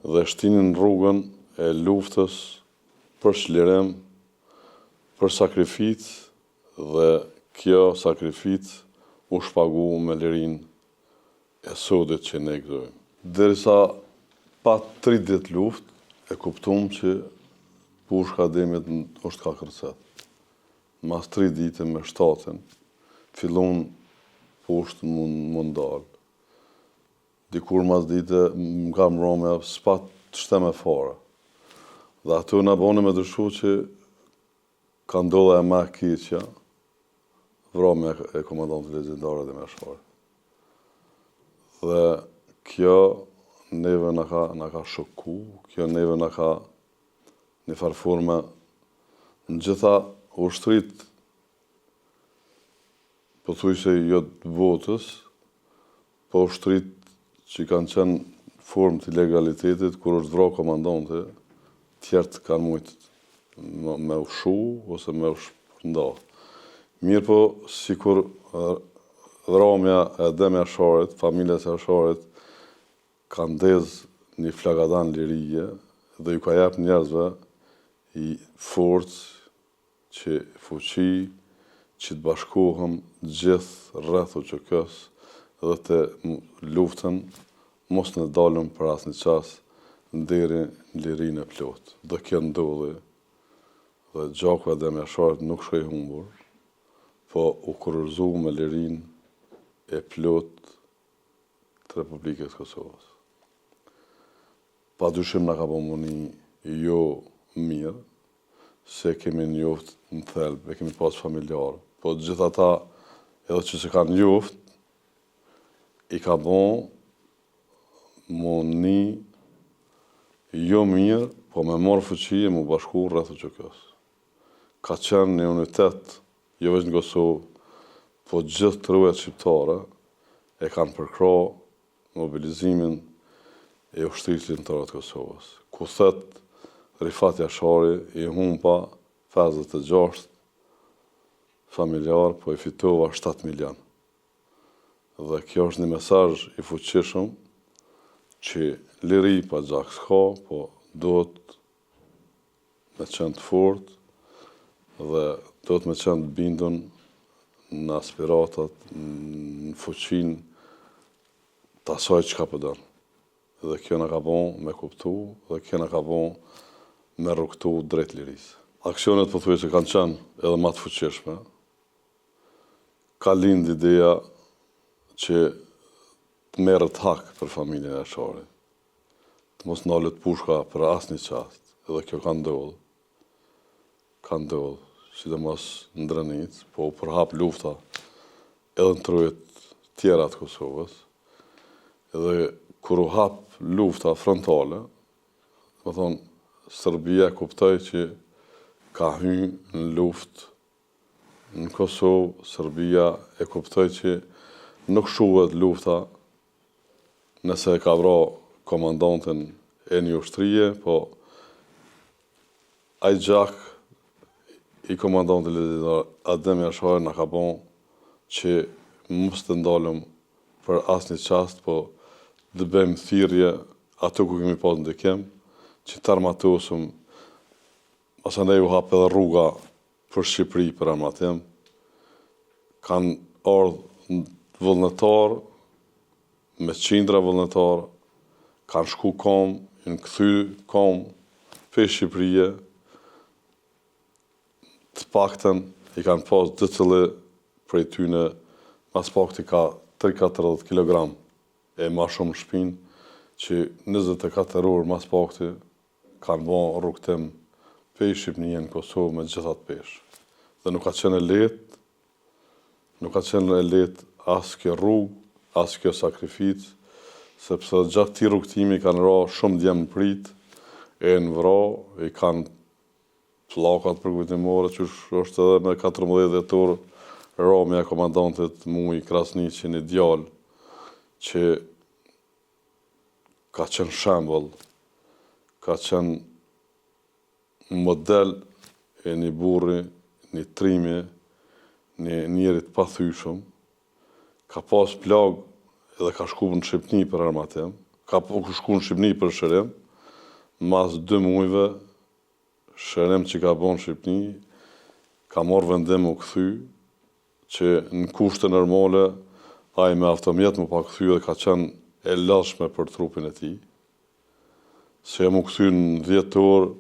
dhe shtinin rrugën e luftës për çlirim, për sakrificë dhe kjo sakrificë u shpagu me lirinë e sodit që ne gëzojmë. Derisa pa 3 ditë luftë, e kuptum që pushka Ademit është ka kërcet. Mas 3 ditë me shtatin, fillon pushtë mund dalë. Dikur mas dite nga mbrëmja s'pat shteme fare. Dhe ato na bone me dëshu që ka ndodhe e ma keqja, vrasja e komandantit legjendar Adem Jashari. Dhe kjo neve na ka shoku, kjo neve na ka një farforme në gjitha ushtrit, po thuj se jo të botës, po ushtrit që kanë qenë formë të legalitetit, kur është vra komandante, tjertë kanë mujtë me ushu ose me ushpërnda. Mirë po, si kur dhramja e Adem Jasharit, familjes Jasharit, ka ndezë një flagadan lirije dhe ju ka jep njerëzve i forcë, që fuqi, që të bashkohëm gjithë rreth UÇK-s dhe të luftën, mos në dalëm për asnjë qas deri në lirinë e plotë. Dhe kjo ndodhi, dhe gjaku e Adem Jasharit nuk shkoi humbur, po u kurorëzu me lirinë e plotë të Republikës Kosovës. Padyshim na ka bënë një jo mirë, se kemi njoftë në thelb, e kemi pas familjarë. Po gjitha ta, edhe që se kanë njoftë, i ka bon mo një jo mirë, po me marë fuqi e mu bashku rreth UÇK-s. Ka qenë një unitet, jo veç në Kosovë, po gjithë të rrujet shqiptare e kanë përkra mobilizimin e ushtrisë ligjëtare të Kosovës. Ku thët Rifat Jashari i humpa 56 familjar, po i fitova 7 milion. Dhe kjo është një mesazh i fuqishëm që liri pa gjak s'ka, po duhet me qenë të fortë dhe duhet me qenë të bindun në aspiratat, në fuqinë të asaj çka po don. Dhe kjo na ka bon me kuptu, dhe kjo na ka bon me rrugtu drejt lirisë. Aksionet pothuajse kanë qenë edhe më të fuqishme. Ka lind ideja që të merret hak për familjen e Jasharit. Të mos ndalet pushka për asnjë çast. Edhe kjo ka ndodhur. Ka ndodhur, sidomos në Dranicë, po u përhap lufta edhe në trojet tjera të Kosovës. Edhe kur u hap lufta frontale, do thonë Serbia kuptoi që ka hyrë në luftë në Kosovë, Serbia e kuptoi që nuk shuhet lufta nëse e ka vra komandantin e një ushtrie, po ai gjak i komandantit Adem Jashari na ka bon që mos të ndalëm për asnjë çast, po të bëjmë thirrje ato ku kemi pas ndikim, që të armatosëm, pasandej u hap edhe rruga për Shqipëri për armatim, kanë ardhur vullnetar, me qindra vullnetar, kanë shku kom, në këthy kom, për Shqipërije, të paktën i kanë pas dhe cëllë prej tyne, mas pakti ka 3-40 kg e ma shumë në shpinë, që 24 orë mas pakti kanë bo rrugtim për Shqipënije në Kosovë me gjithat peshë. Dhe nuk ka qenë letë, nuk ka qenë letë as kjo rrugë, as kjo sakrificë, sepse gjatë ti rrugtimi kanë ra shumë djemë pritë, e në vra, i kanë plakat për kujtimore, që është edhe me 14 dhjetor, ramja komandantit Muj Krasniqi, një djalë, që ka qenë shembull, ka qenë model e një burri, një trimi, një njerit pathyshëm, ka pas plagë edhe ka shku në Shqipni për armatim, ka shku në Shqipni për shërim, mas 2 mujve, shërim që ka bon Shqipni, ka marrë vendim u këthy, që në kushte normale, a i me avtomjet më pa këthy dhe ka qenë e lashme për trupin e ti, se jam u këthy në 10 orë,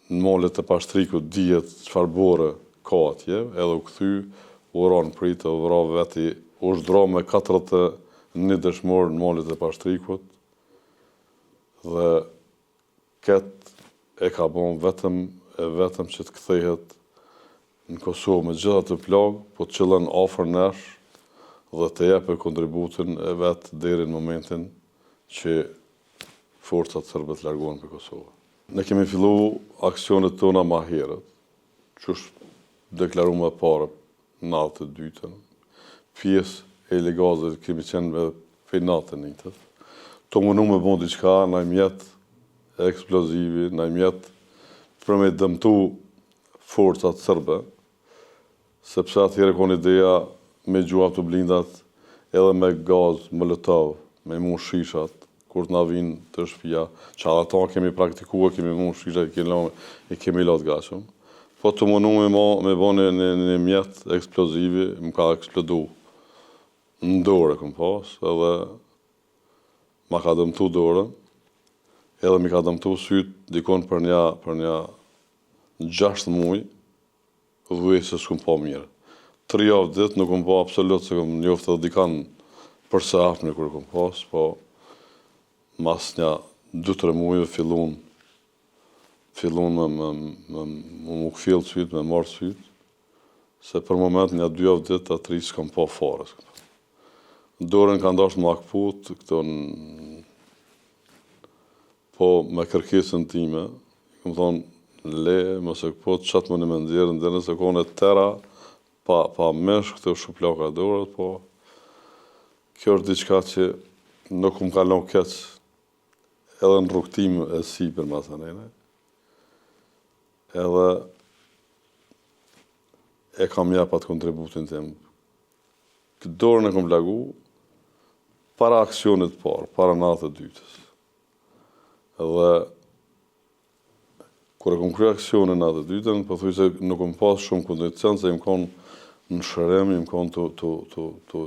në malet e Pashtriku, dijet çfarë bore ka atje, edhe u këthy, u ra në pritë, u ra veti, u shdra me 41 dëshmorë në malet e Pashtrikut, dhe këtë e ka bon vetëm që të kthehet në Kosovë me gjitha të plagë, po të qëllën afër nesh dhe të jepë kontributin e vetë deri në momentin që forcat serbe të largohen për Kosovë. Ne kemi fillu aksionet tona ma herët, që është deklaruar parë në natën e dytën. Pjesë e legazet kemi qenë për natën e njëtët. To mënu me bon diqka, na i mjetë eksplozivi, na i mjetë për me dëmtu forcat sërbe, sepse atëherë kon ideja me gjuat të blindat edhe me gaz, molotov, me mu shishat, kur të na vinë të shtëpia, që ata kemi praktikua, kemi mu shishat, i kemi latë gashëm. Po të mënu me bon një mjetë eksplozivi, më ka eksplodu në dorë, këm pas, edhe ma ka dëmtu dorën, edhe mi ka dëmtu sytë dikon për një 6 muj, dhuj se s'kum pa mirë. 3 javë ditë nuk kum pa absolut se kum njoftë edhe dikan për se afme kërë kum pas, po mas një 2-3 mujve fillun me mu këfjellë sytë, me marë sytë, se për moment një 2 javë ditë atëri s'kom pa fare. Dorën ka ndash më akput, po me kërkesën time, këmë thonë, le, mëse këpo të qatë më një mendjerë, në dhe nëse kone tëra, pa mesh këtë shuplaka dorët, po kjo është diçka që nuk më kalon keq edhe në rrugtim e si për masanene. Edhe e kam jep atë kontributin tim. Këtë dorën e kom lagu para aksionit parë, para natë e dytës. Edhe kur e kom kryer aksionin natë e dytën, po thuj se nuk kom pas shumë kondicion, se im konë në shërem, im konë të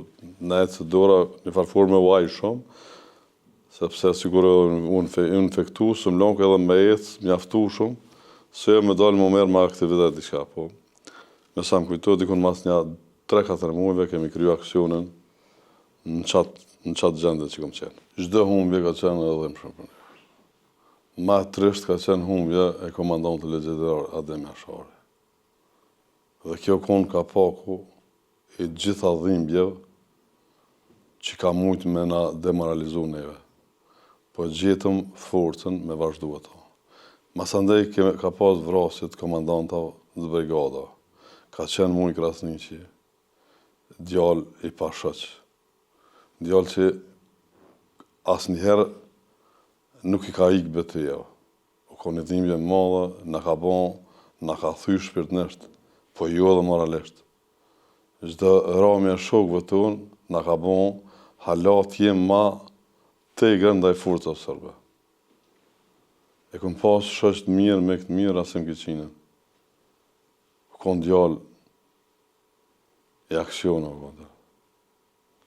nejtë se dora një farforme uaj shumë, sepse sigur unë infektu, së më lonke edhe me jetë, mjaftu shumë, se me dalë më merë me aktivitet diçka, po. Me sa më kujto, dikun mas një 3-4 muajve kemi kryu aksionin në qatë gjendet që kom qenë. Çdo humbje ka qenë edhe më shumë për një. Ma trisht ka qenë humbje e komandantit legjetar Adem Jashari. Dhe kjo konë ka paku i gjitha dhimbjeve që ka mujtë me na demoralizu neve. Po gjetëm forcën me vazhdu ato. Masandej ka pas vrasit komandantave të brigada. Ka qenë Muj Krasniqi, djalë i pashëq. Djalë që asnjëherë nuk i ka ikë betejave. U ka një dhimbje madhe, na ka bon, na ka thyr shpirtnisht, po jo edhe moralisht. Çdo ramje e shokëve tonë na ka bon hala t'jem ma tegër ndaj forcave serbe. E kom pas shoq të mirë, me këtë mirë, asë më këqinën. Kon djallë e aksionë,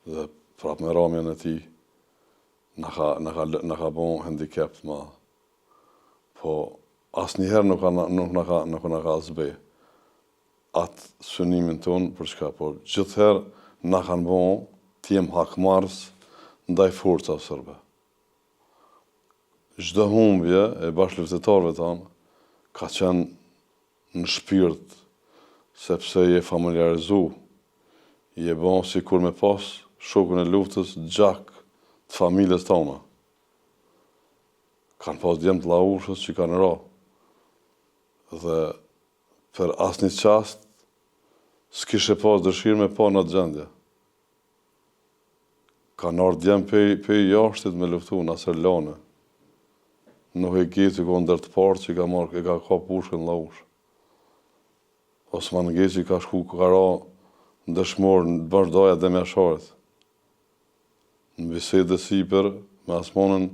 dhe prap me ramjen e ti, në ka bon handicap ma. Po, asë njëherë nuk në ka zbe atë synimin tonë për çka, por gjithëherë në kanë bon t'jem hakmarës ndaj forca sërbe. Çdo humbje e bashkëluftëtarëve tanë ka qenë në shpirt, sepse je familiarizu, je bon si kur me pas shokun e luftës gjak të familjes tona. Kanë pas djemë të laushës që kanë ra. Dhe për asnjë qast, s'kishe pas dëshirë me pa në atë gjendje. Kanë ardhë djemë pe jashtit me luftu në asër lane. Nuk e Geci ko ndër të parë që ka ka pushkën në laush. Osman Geci ka shku ka ra në dëshmorë në bashkëdaja dhe me asharet. Në bisede sipër, me Asmonën,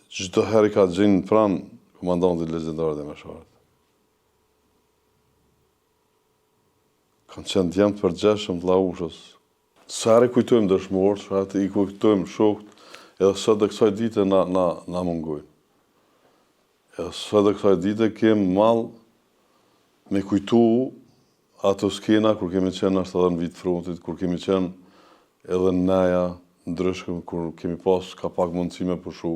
çdo herë ka gjenë pranë komandantit legjendar dhe me asharet. Kanë qenë djemë të përgjeshëm të laushës. Sa herë kujtojmë dëshmorë, sa herë i kujtojmë shokët, edhe sot dhe kësaj dite na mungojnë. Edhe sot dhe kësaj dite kemë malë me kujtu ato skena kur kemi qenë ashtë edhe në vitë frontit, kur kemi qenë edhe në neja ndryshkëm, kur kemi pas ka pak mundësi me pushu.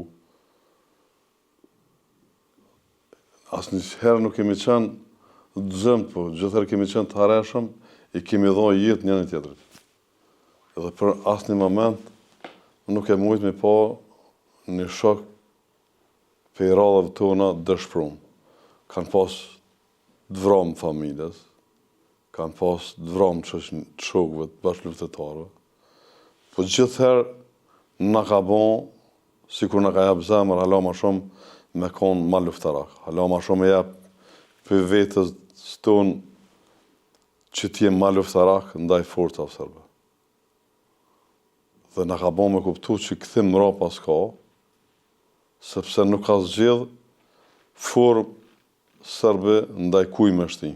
Asë një herë nuk kemi qenë dëzëm, po gjithëherë kemi qenë të hareshëm, i kemi dhoj jetë njënë tjetërit. Edhe për asë një moment, nuk e mujtë me pa një shok për i radhëve tona dëshprum. Kanë pas dvram familjes, kanë pas dvram të shokëve të bashkëluftëtarëve, po gjithëherë na ka bon, si kur na ka jap zemër, hala ma shumë me konë ma luftarak, hala ma shumë e jap për vetës tonë që t'jem ma luftarak ndaj forca sërbe. Dhe na ka bon me kuptu që këthim mra pas ka, sepse nuk ka zgjedh formë sërbe ndaj kuj me shti.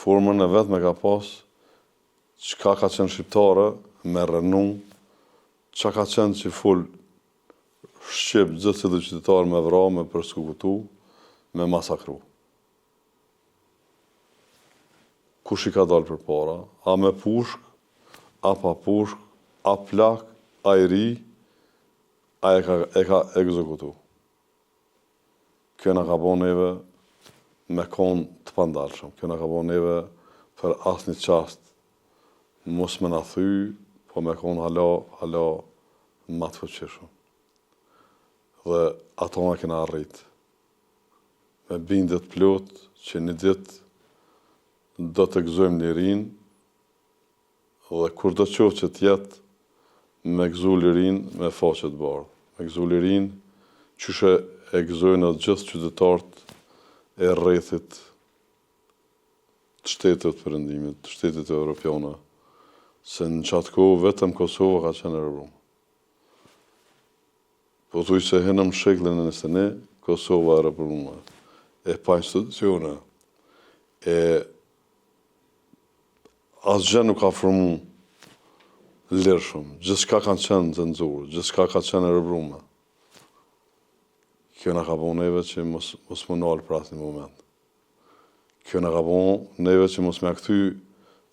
Formën e vetë me ka pas, qka ka qenë shqiptare, me rënu, qa ka qenë që full Shqip gjithë si dhe qytetarë me vra, me përskukutu, me masakru. Kush i ka dalë për para? A me pushk, a pa pushk, a plak, a i ri, a e ka ekzekutu. Kjo na ka bo neve me konë të pandalshëm. Kjo na ka bo neve për asnjë qast mos me na thy, po me konë hala ma të fuqishëm. Dhe ato na kena arrit. Me bindet plot që një ditë do të gëzojmë lirin, dhe kur do qoftë që t'jetë, me gëzu lirin me faqet bardhë. Me gëzu lirin qyshe e gëzojnë atë gjithë qytetarët e rrethit të shtetet të perëndimit, të shtetet e Europiana, se në qatë kohë vetëm Kosova ka qenë e rëbrumë. Po thuj se henëm sheklën e nësene, Kosova e rëbrumë, e pa institucione, e asgjë nuk ka formu lirshëm, gjithçka kanë qenë cenzurë, gjithçka ka qenë e rëbrumë. Kjo na ka bon neve që mos më nalë për asnjë moment. Kjo na ka bon neve që mos me kthy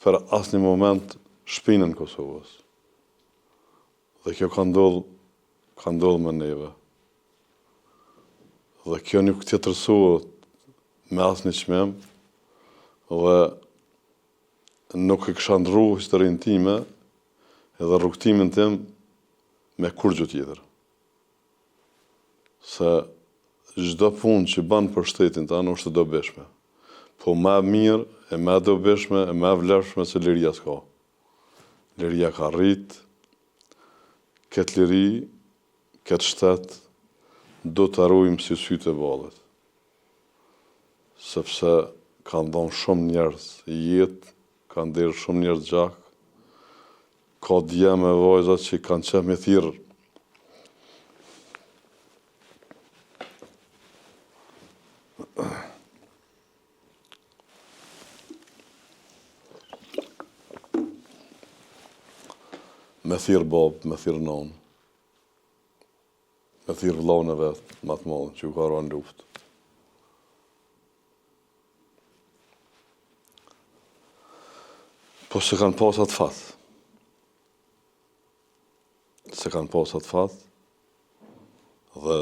për asnjë moment shpinën Kosovës. Dhe kjo ka ndodhë me neve. Dhe kjo nuk tjetërsohet me asnjë çmim, dhe nuk e kisha ndrru historinë time edhe rrugtimin tim me kurgjë tjetër. Se çdo punë që bën për shtetin tanë është e dobishme. Po më mirë, e më dobishme, e më vlefshme se liria s'ka. Liria ka rrit, këtë liri, këtë shtet, do të arrujmë si sytë e ballet. Sepse kanë dhënë shumë njerëz jetë, kanë derë shumë njerëz gjak, ka djemë e vajza që kanë qenë me thirrë me thirr bab, me thirr non, me thirr vllaun e vet, më të madh, që u ka rënë luftë. Po se kanë pas atë fat. Se kanë pas atë fat, dhe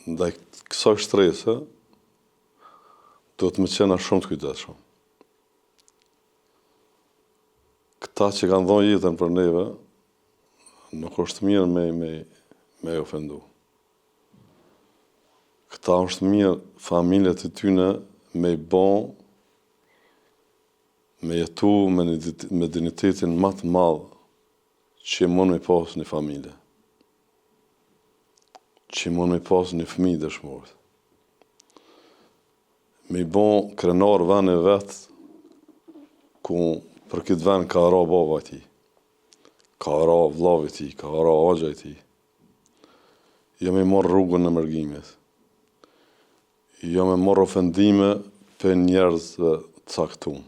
ndaj kësaj shtrese, do të më qena shumë të kujdesshëm. Këta që kanë dhënë jetën për neve, nuk është mirë me ofendu. Këta është mirë familjet e tyne me i bon, me jetu me dignitetin më të madh që mund me pas një familje, që mund me pas një fëmijë dëshmorët. Me i bon krenar vend e vet, ku për këtë vend ka ra baba i tij, ka ra vllavi i tij, ka ra axha i tij. Jo me marr rrugën e mërgimit. Jo me marr ofendime për njerëzve të caktuar.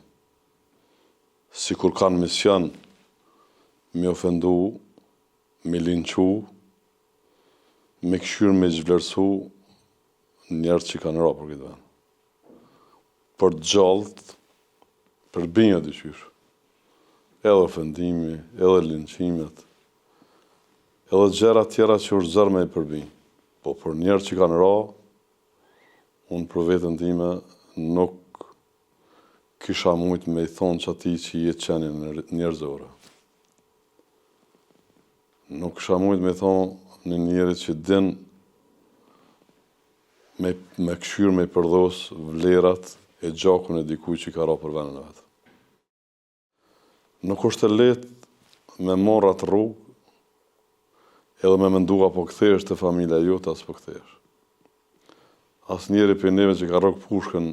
Si kur kanë mision me ofendu, me linqu, me këshyr me zhvlerësu njerëz që kanë ra për këtë vend. Për gjallët, për binja dyqysh. Edhe ofendimi, edhe linqimet, edhe gjëra tjera që është zërë me i përbinj. Po për njerëz që kanë ra, unë për vetën time nuk kisha mujt me i thonë që ati që jetë qenë njerëzore. Nuk kisha mujt me i thonë një njerit që din me këshyr me i përdhos vlerat e gjakun e dikuj që ka ra për vendin e vetë. Nuk është e lehtë me marrë atë rrugë, edhe me mendu apo kthehesh te familja jote as po kthehesh. Asnjëri për neve që ka rrok pushkën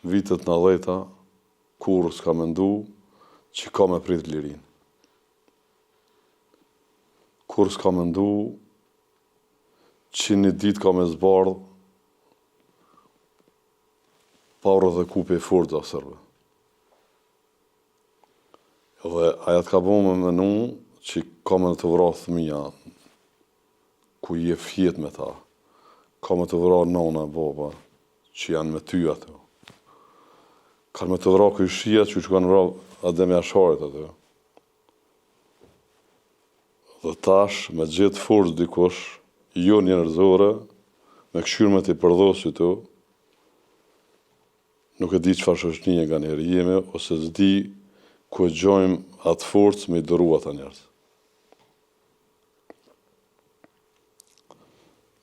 vitet 90-ta, kur s'ka mendu që ka me prit lirin. Kur s'ka mendu që një dit ka me zbardh paurë dhe kupe i fortë a sërbe. Dhe aja t'ka bo me menu që ka me të vra thëmija ku je fjet me ta. Ka me të vra nona, baba, që janë me ty ato. Ka me të vra këshia që kanë vra Ademi Asharit ato. Dhe tash, me gjithë forcë dikush, jo njerëzore, me këshyr me t'i përdhosi të, nuk e di çfarë shoqënie nga njerë jemi, ose s'di ku e gjojmë atë forcë me i dëru ata njerëz.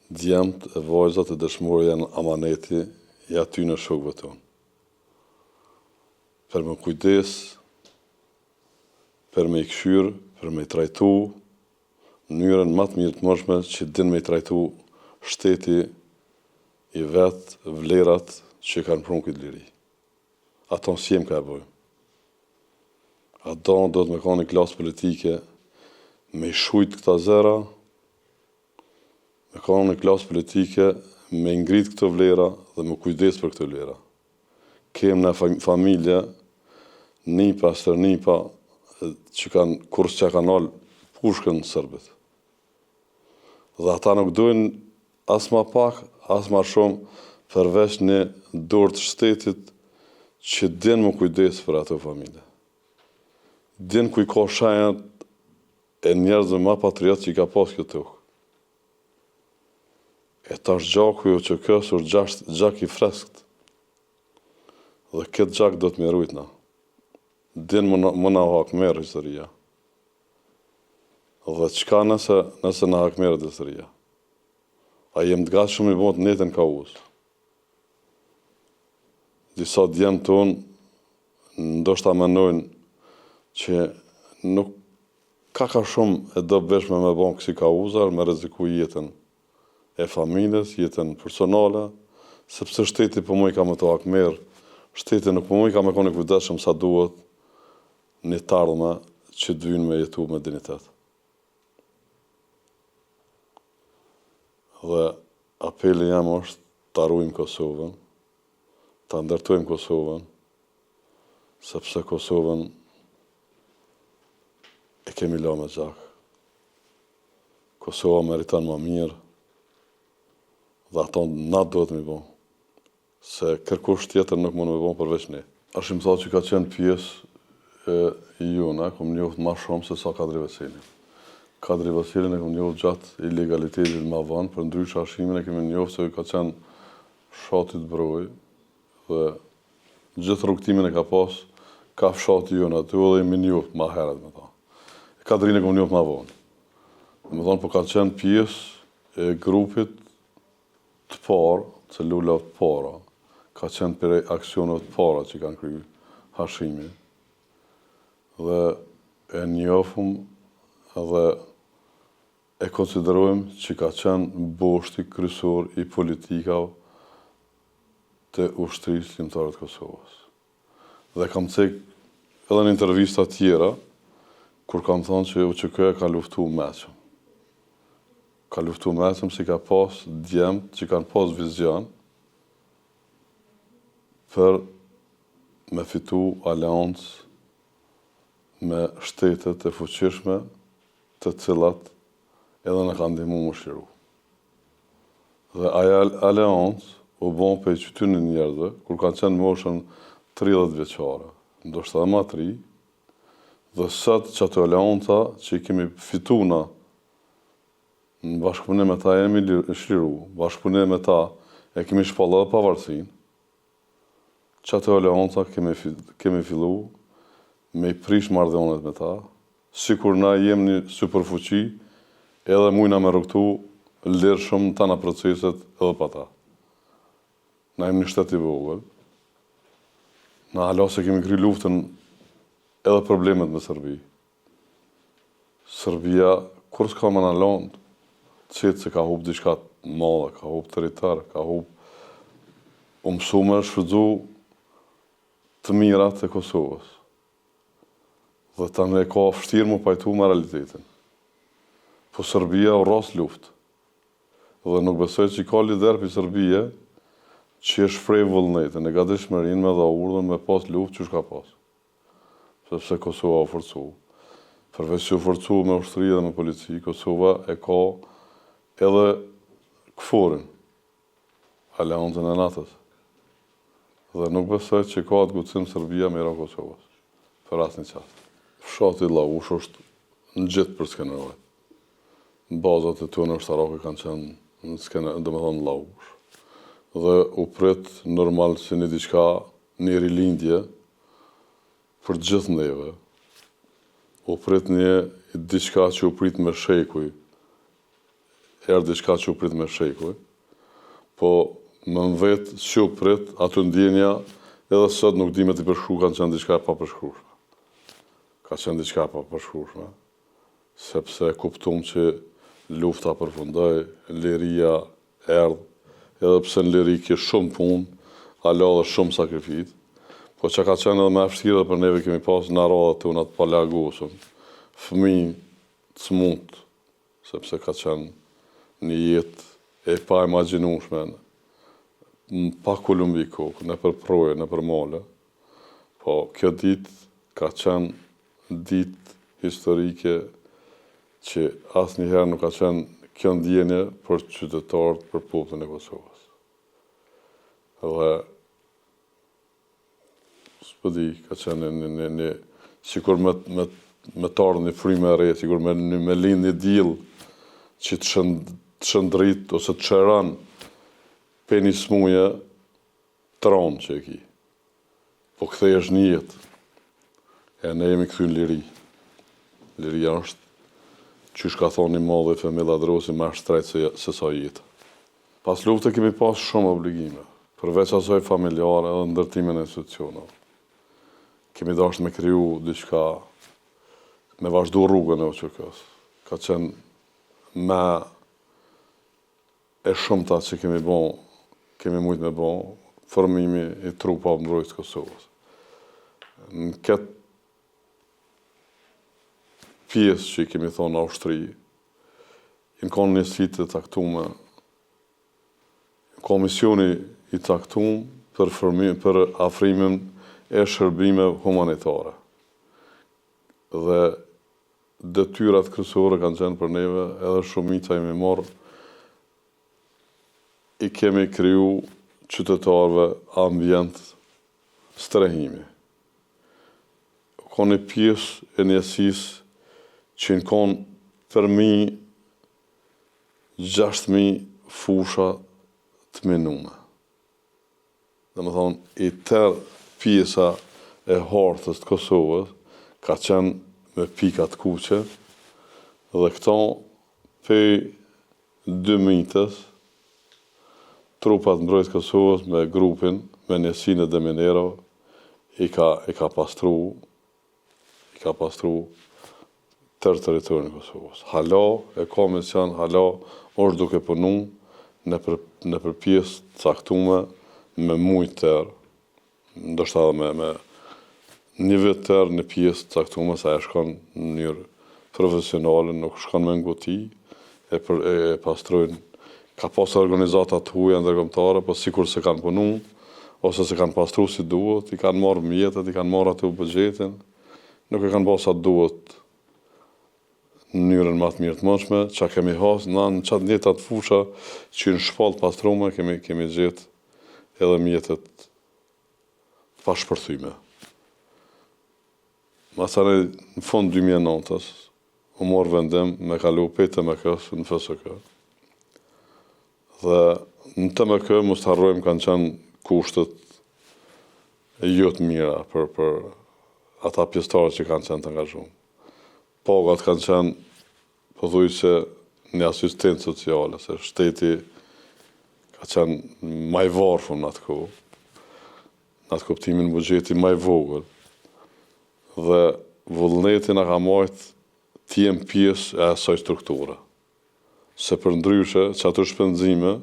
Djemt e vajzat e dëshmorë janë amaneti i aty në shokëve tonë. Për me kujdes, për me i këshyr, për me i trajtu, në mënyrën më të mirë të mundshme që din me i trajtu shteti i vet, vlerat që kanë prunë këtë liri. Ato si jem ka e bojë. Ato do të me ka një klasë politike me i shujt këta zera, me ka një klasë politike me ngrit këto vlera dhe me kujdes për këto vlera. Kem në familje, nipa, stërnipa, që kanë, kurs që kanë alë pushkën sërbet. Dhe ata nuk dojnë as ma pak, as ma shumë, përveç një dorë të shtetit që din më kujdes për ato familje. Din ku i ka shenjat e njerëzve ma patriot që i ka pas këtë tokë. E tash gjaku jo që kësur gjak i freskët. Dhe këtë gjak do të mirujt na. Din më na hakmerë historia. Dhe qka nëse na hakmerë historia? A jem të gatë shumë i botë netën ka usë. Disa djemë tonë ndoshta menojnë që nuk ka shumë e dobishme me bon kësi ka uzar, me reziku jetën e familjes, jetën personale, sepse shteti për mu i ka me të hakmerë, shteti nuk për mu i ka me koni kujdeshëm sa duhet një tardhme që të vynë me jetu me dignitet. Dhe apeli jam është të arrujmë Kosovën, të ndërtojmë Kosovën, sepse Kosovën e kemi la me gjak. Kosova meriton më mirë dhe ato na duhet me bo. Se kërkush tjetër nuk mund me bo përveç ne. Ashtë më thot që ka qenë pjesë i juna, kom njoft ma shumë se sa Kadri Veselin. Kadri Veselin e kom njoft gjatë ilegalitetit ma vonë, për ndryshë ashimin e kemi njoft se ka qenë shatit broj dhe gjithë rrugtimin e ka pas, ka fshati jona aty dhe jemi njoft ma heret me ta. Kadrin e kom njoft ma vonë. Me thonë, po ka qenë pjesë e grupit të parë, celulave të para, ka qenë për aksioneve të para që kanë kryu Hashimi. Dhe e njofëm dhe e konsiderojmë që ka qenë boshti kryesor i politikave të ushtrisë ligjore të Kosovës. Dhe kam cek edhe në intervista tjera, kur kam thonë që UÇK ka luftu meqëm. Ka luftu meqëm si ka pas djemt që kanë pas vizion për me fitu aleancë me shtetet e fuqishme të cilat edhe në kanë ndihmu më shliru. Dhe aja aleancë u bon për qytynë njerëzve, kur kanë qenë moshën 30 vjeqare, ndoshta dhe ma 3, dhe sot që ato aleanca që i kemi fitu na në bashkëpunim me ta jemi shliru, bashkëpunim me ta e kemi shpalla dhe pavarësin, që ato aleanca kemi fillu me i prish marrëdhëniet me ta, sikur na jem një superfuqi, edhe mujna me rrugtu lirë shumë tana proceset edhe pa ta. Na jem një shtet i vogël, na hala se kemi kry luftën edhe problemet me Serbi. Serbia, kur s'ka më në londë, qëtë se ka hup diçka madhe, ka hup territor, ka hup mësu me shfrytzu të mirat e Kosovës. Dhe tani e ka vështirë më pajtu me realitetin. Po Serbia u ras luftë. Dhe nuk besoj që i ka lider për Serbia që e shfrej vullnetin, e ka dëshmërinë me dha urdhën me pas luftë që shka pas. Sepse Kosova u forcu. Përveç që u forcu me ushtri dhe me polici, Kosova e ka edhe këforin, aleancën e natës. Dhe nuk besoj që ka atë gucim Serbia me Irak Kosovës, për asë një qatë. Fshati Laush është në gjithë për skenerojt. Bazat e tënë ushtarake kanë qenë në skenerojt, dhe me thonë Laush. Dhe u prit normal si një diçka, një rilindje për gjithë neve. U prit një diçka që u prit me shekuj, diçka që u prit me shekuj, po më në vetë që u prit, atë ndjenja, edhe sot nuk di me t'i përshkru, kanë qenë diçka e pa përshkrushme. Ka qenë diçka e pa përshkrushme, sepse kuptum që lufta përfundoj, liria erdhë, edhe pse në liri kje shumë punë, ala dhe shumë sakrifit, po që ka qenë edhe me vështirë dhe për neve kemi pas në radhët të unat palagosëm, fëmijë të smutë, sepse ka qenë një jetë e pa imagjinueshme, pa kulumbi kokë, në për proje, në për male. Po, kjo ditë ka qenë ditë historike që asë njëherë nuk ka qenë kjo ndjenje për qytetarët, për popullin e Kosovës. Dhe, s'pëdi, ka qenë një sikur me të ardhë një fryme e re, sikur me lind një diell që të shëndrit ose të qëran për një smuje tronë që e ki. Po këthej është një jetë. E ne jemi këthy në liri. Liria është, që shka thonë një modhe e Femilla Drosi, ma shtrejtë se sa jetë. Pas luftë kemi pas shumë obligime, përveç asoj familjare edhe ndërtimin e institucionave. Kemi dasht me kriju diçka, me vazhdu rrugën e UÇK-s. Ka qenë me e shumë ta që kemi mujtë me bon, formimi i trupa mbrojtës Kosovës. Në këtë pjesë që i kemi thonë aushtri, në konë një sitë të taktume, komisioni i taktum për afrimin e shërbime humanitare. Dhe detyrat kryesore kanë qenë për neve, edhe shumica jemi marrë, i kemi kriju qytetarëve ambient strehimi. Ka një pjesë e njësisë që në kanë përmi 6.000 fusha të minume. Dhe më thonë, i tërë pjesa e hartës të Kosovës ka qenë me pikat kuqe dhe këto pej 2 mitës trupat mbrojtës Kosovës me grupin, me njësinë e deminerov i ka pastru tërë teritorin e Kosovës. Hala e ka mision, hala është duke punu në për pjesë caktume me mujtë tërë, ndoshta edhe me një vit tërë në pjesë caktume sa e shkon në mënyrë profesionale, nuk shkon me ngoti, e pastrojnë. Ka pas organizata të huaja ndërkombëtare, po sikur se kanë punu, ose se kanë pastru si duhet, i kanë marrë mjetet, i kanë marrë atë buxhetin, nuk e kanë pas sa duhet në mënyrën më të mirë të mundshme, çka kemi hasë, në çat njëjtat fusha që në shpallë pastrume kemi gjetë edhe mjetet pa shpërthyme. Masane në fund 2009-ës, u morë vendim me kalu pej TMK-s në FSK. Dhe në TMK mos të harrojmë kanë qenë kushtet jo të mira për ata pjesëtarë që kanë qenë të angazhuar. Pagat kanë qenë pothuajse një asistencë sociale, se shteti ka qenë më i varfër në atë kohë. Në atë kuptimin buxheti më i vogël. Dhe vullneti na ka marrë të jem pjesë e asaj strukture. Se për ndryshe, që ato shpenzime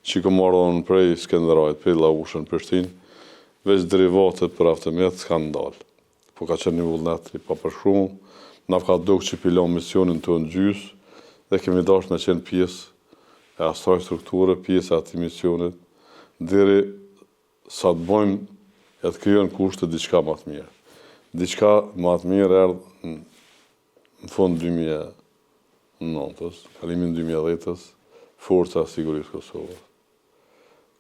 që ka marrën prej Skenderajt, prej Laushën, Prishtinë, veç derivatet për avtomet s'kanë ndalë. Po ka qenë një vullnet i papërshkruar, na ka dukë që pilon misionin të në gjysë, dhe kemi dashur me qenë pjesë e asaj strukture, pjesë e atij misionit, deri sa të bëjmë e të krijojmë kushte diçka më të mirë. Diçka më të mirë erdhë në fund 2009-ës, kalimin 2010-ës, Forca e Sigurisë Kosovës,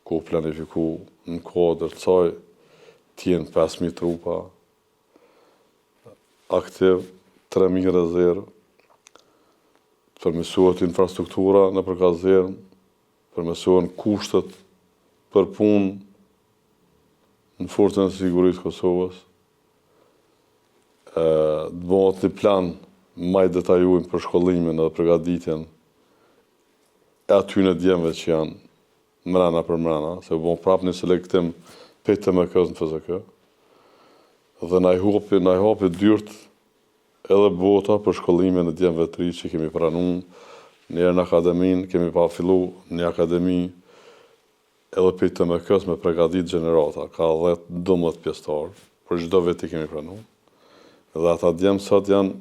ku planifiku në kodër të saj të jenë 5.000 trupa aktiv, 3.000 rezervë, përmirësohet infrastruktura në përkazerën, përmirësohen kushtet për punë në Forcën e Sigurisë Kosovës, të bëhet një plan më i detajuar për shkollimin dhe përgatitjen e atyre djemve që janë mrena për mrena, se u bën prapë një selektim pej TMK-s në FSK, dhe na i hapi dyert edhe bota për shkollimin e djemve të ri që kemi pranuar njerë në akademinë, kemi pa fillu një akademi edhe pej TMK-s me përgatit gjenerata, ka 10-12 pjesëtarë, për çdo vit i kemi pranuar. Dhe ata djemë sot janë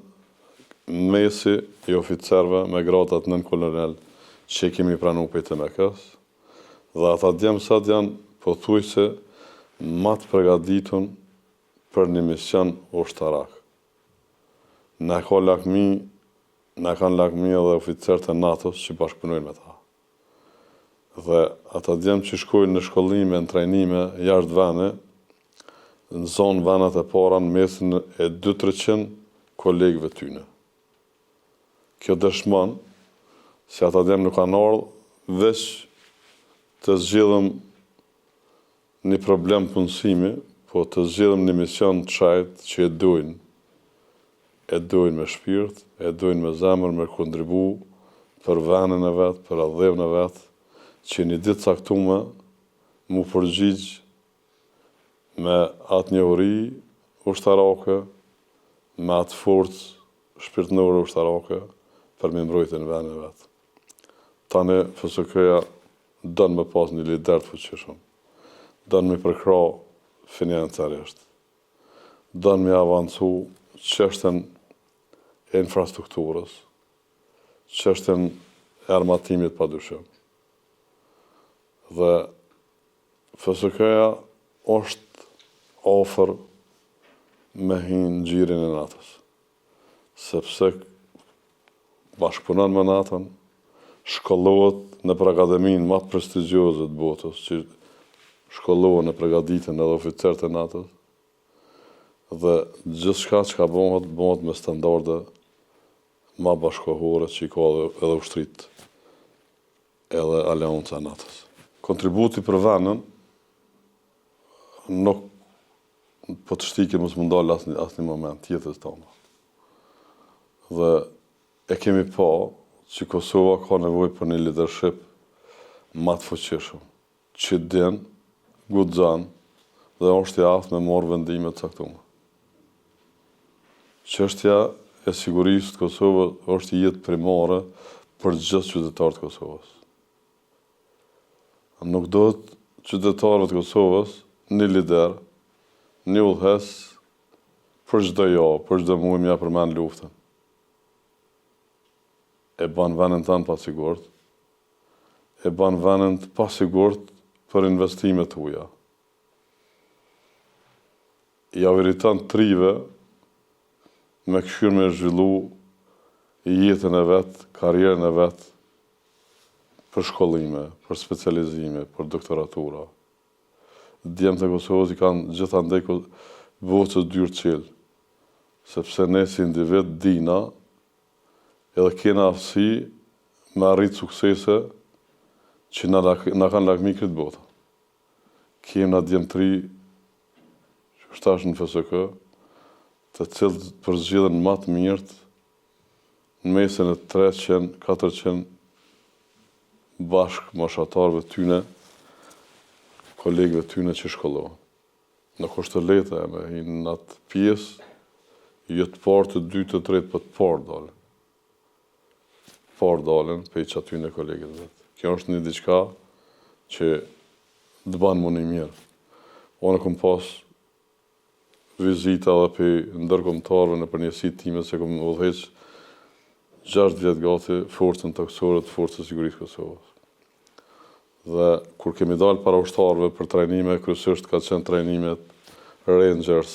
mesi i oficerëve me gradat nën kolonel që kemi pranuar pej TMK-s, dhe ata djemë sot janë pothuajse më të përgatitur për një mision ushtarak. Na kanë lakmi edhe oficerët e NATO-s që bashkëpunojnë me ta. Dhe ata djemë që shkojnë në shkollime, në trajnime, jashtë vene, në zonë venat e para në mesin e 200-300 kolegëve tyne. Kjo dëshmon se ata djemë nuk kanë ardhur veç të zgjidhëm një problem punësimi, po të zgjidhëm një mision të shajt që e dojnë me shpirt, e dojnë me zemër, me kontribu për venin e vetë, për adhevën e vetë, që një ditë caktume mu përgjigj me atë njohuri ushtarake, me atë forcë shpirtënore ushtarake, për me mbrojtjen e venin e vetë. Tani FSK-ja dënë me pas një lider të fuqishëm, dënë me përkra financiarisht, dënë me avancu çështën e infrastrukturës, çështën e armatimit padyshim. Dhe FSK-ja është ofër me hinë gjirin e natës, sepse bashkëpunon me natën, shkollohet në për akademinë më prestigjioze të botës, që shkollohen e përgatiten edhe oficerët e natës, dhe gjithçka që bëhet me standarde më bashkëkohore që i ka edhe ushtrit, edhe aleanca e natës. Kontributi për vendin nuk po të shtikim mos më ndalë asnjë moment jetës tonë. Dhe e kemi pa që Kosova ka nevojë për një leadership më të fuqishëm, që din, guxon dhe është i aftë me marrë vendime të caktuara. Çështja e sigurisë të Kosovës është jetë primare për gjithë qytetarët e Kosovës. Nuk do të qytetarët e Kosovës një lider, një udhëhes për çdo javë, për çdo muaj më ja përmend luftën. E bën vendin tanë pasigurt, e bën vendin pasigurt për investimet tuaja. Ja veriton trive me këshirë me zhvillu jetën e vetë, karierën e vetë, për shkollime, për specializime, për doktoratura. Djemët e Kosovës i kanë gjithandej vocës dyrë qilë, sepse ne si individ dina edhe kena aftësi me arrit suksese që na kanë lakmi këtë botë. Kena djemëtri që shtash në FSK, të cilët përzgjedhen më të mirët në mesin e 300-400 bashkë moshatarëve tyne, kolegëve tyne që shkollohen. Nuk është të lehtë me hinë në atë pjesë, jo të parë, të dytë, të tretë, po të parë dalën. Parë dalën pe që atyne kolegët vetë. Kjo është një diçka që të banë më një mirë. Unë kom pas vizita dhe për ndërkombëtarëve në përnjësit time se kom udhëheq 6 vjetë gati forcën toksore të forcës sigurisë Kosovës. Dhe kur kemi dalë para ushtarëve për trajnime, kryesisht ka qenë trajnimet Rangers,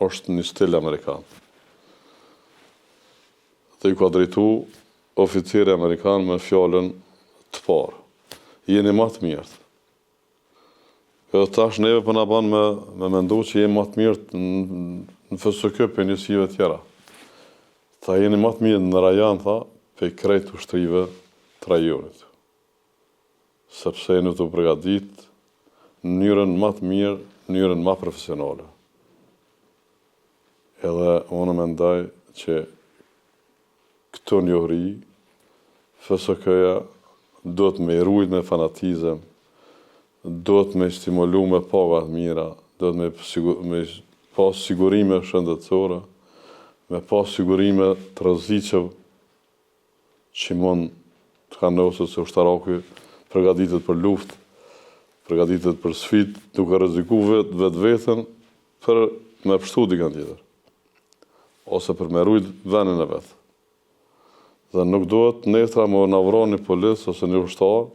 është një stil amerikan. Dhe ju ka drejtu oficiri amerikan me fjallën të parë. Jeni më të mirët. Edhe tash neve për na ban me mendu që jemi më të mirët në FSK për njësive tjera. Tha jeni më të mirët në rajan, tha, pe krejt ushtrive të rajonit. Sepse jeni të përgatit në mënyrën më të mirë, në mënyrën më profesionale. Edhe unë mendoj që këto njohuri, FSK-ja do të me rujt me fanatizëm, do të me stimulu me pagat mira, do të me pas sigurime shëndetësore, me pas sigurime të rreziqeve që mund të kanosët se ushtaraku përgatitet për luftë, përgatitet për sfidë, duke rreziku vetë-vetën për me pështu dikën tjetër, ose për me rujt vendin e vetë. Dhe nuk duhet nesra më navron një polis ose një ushtar,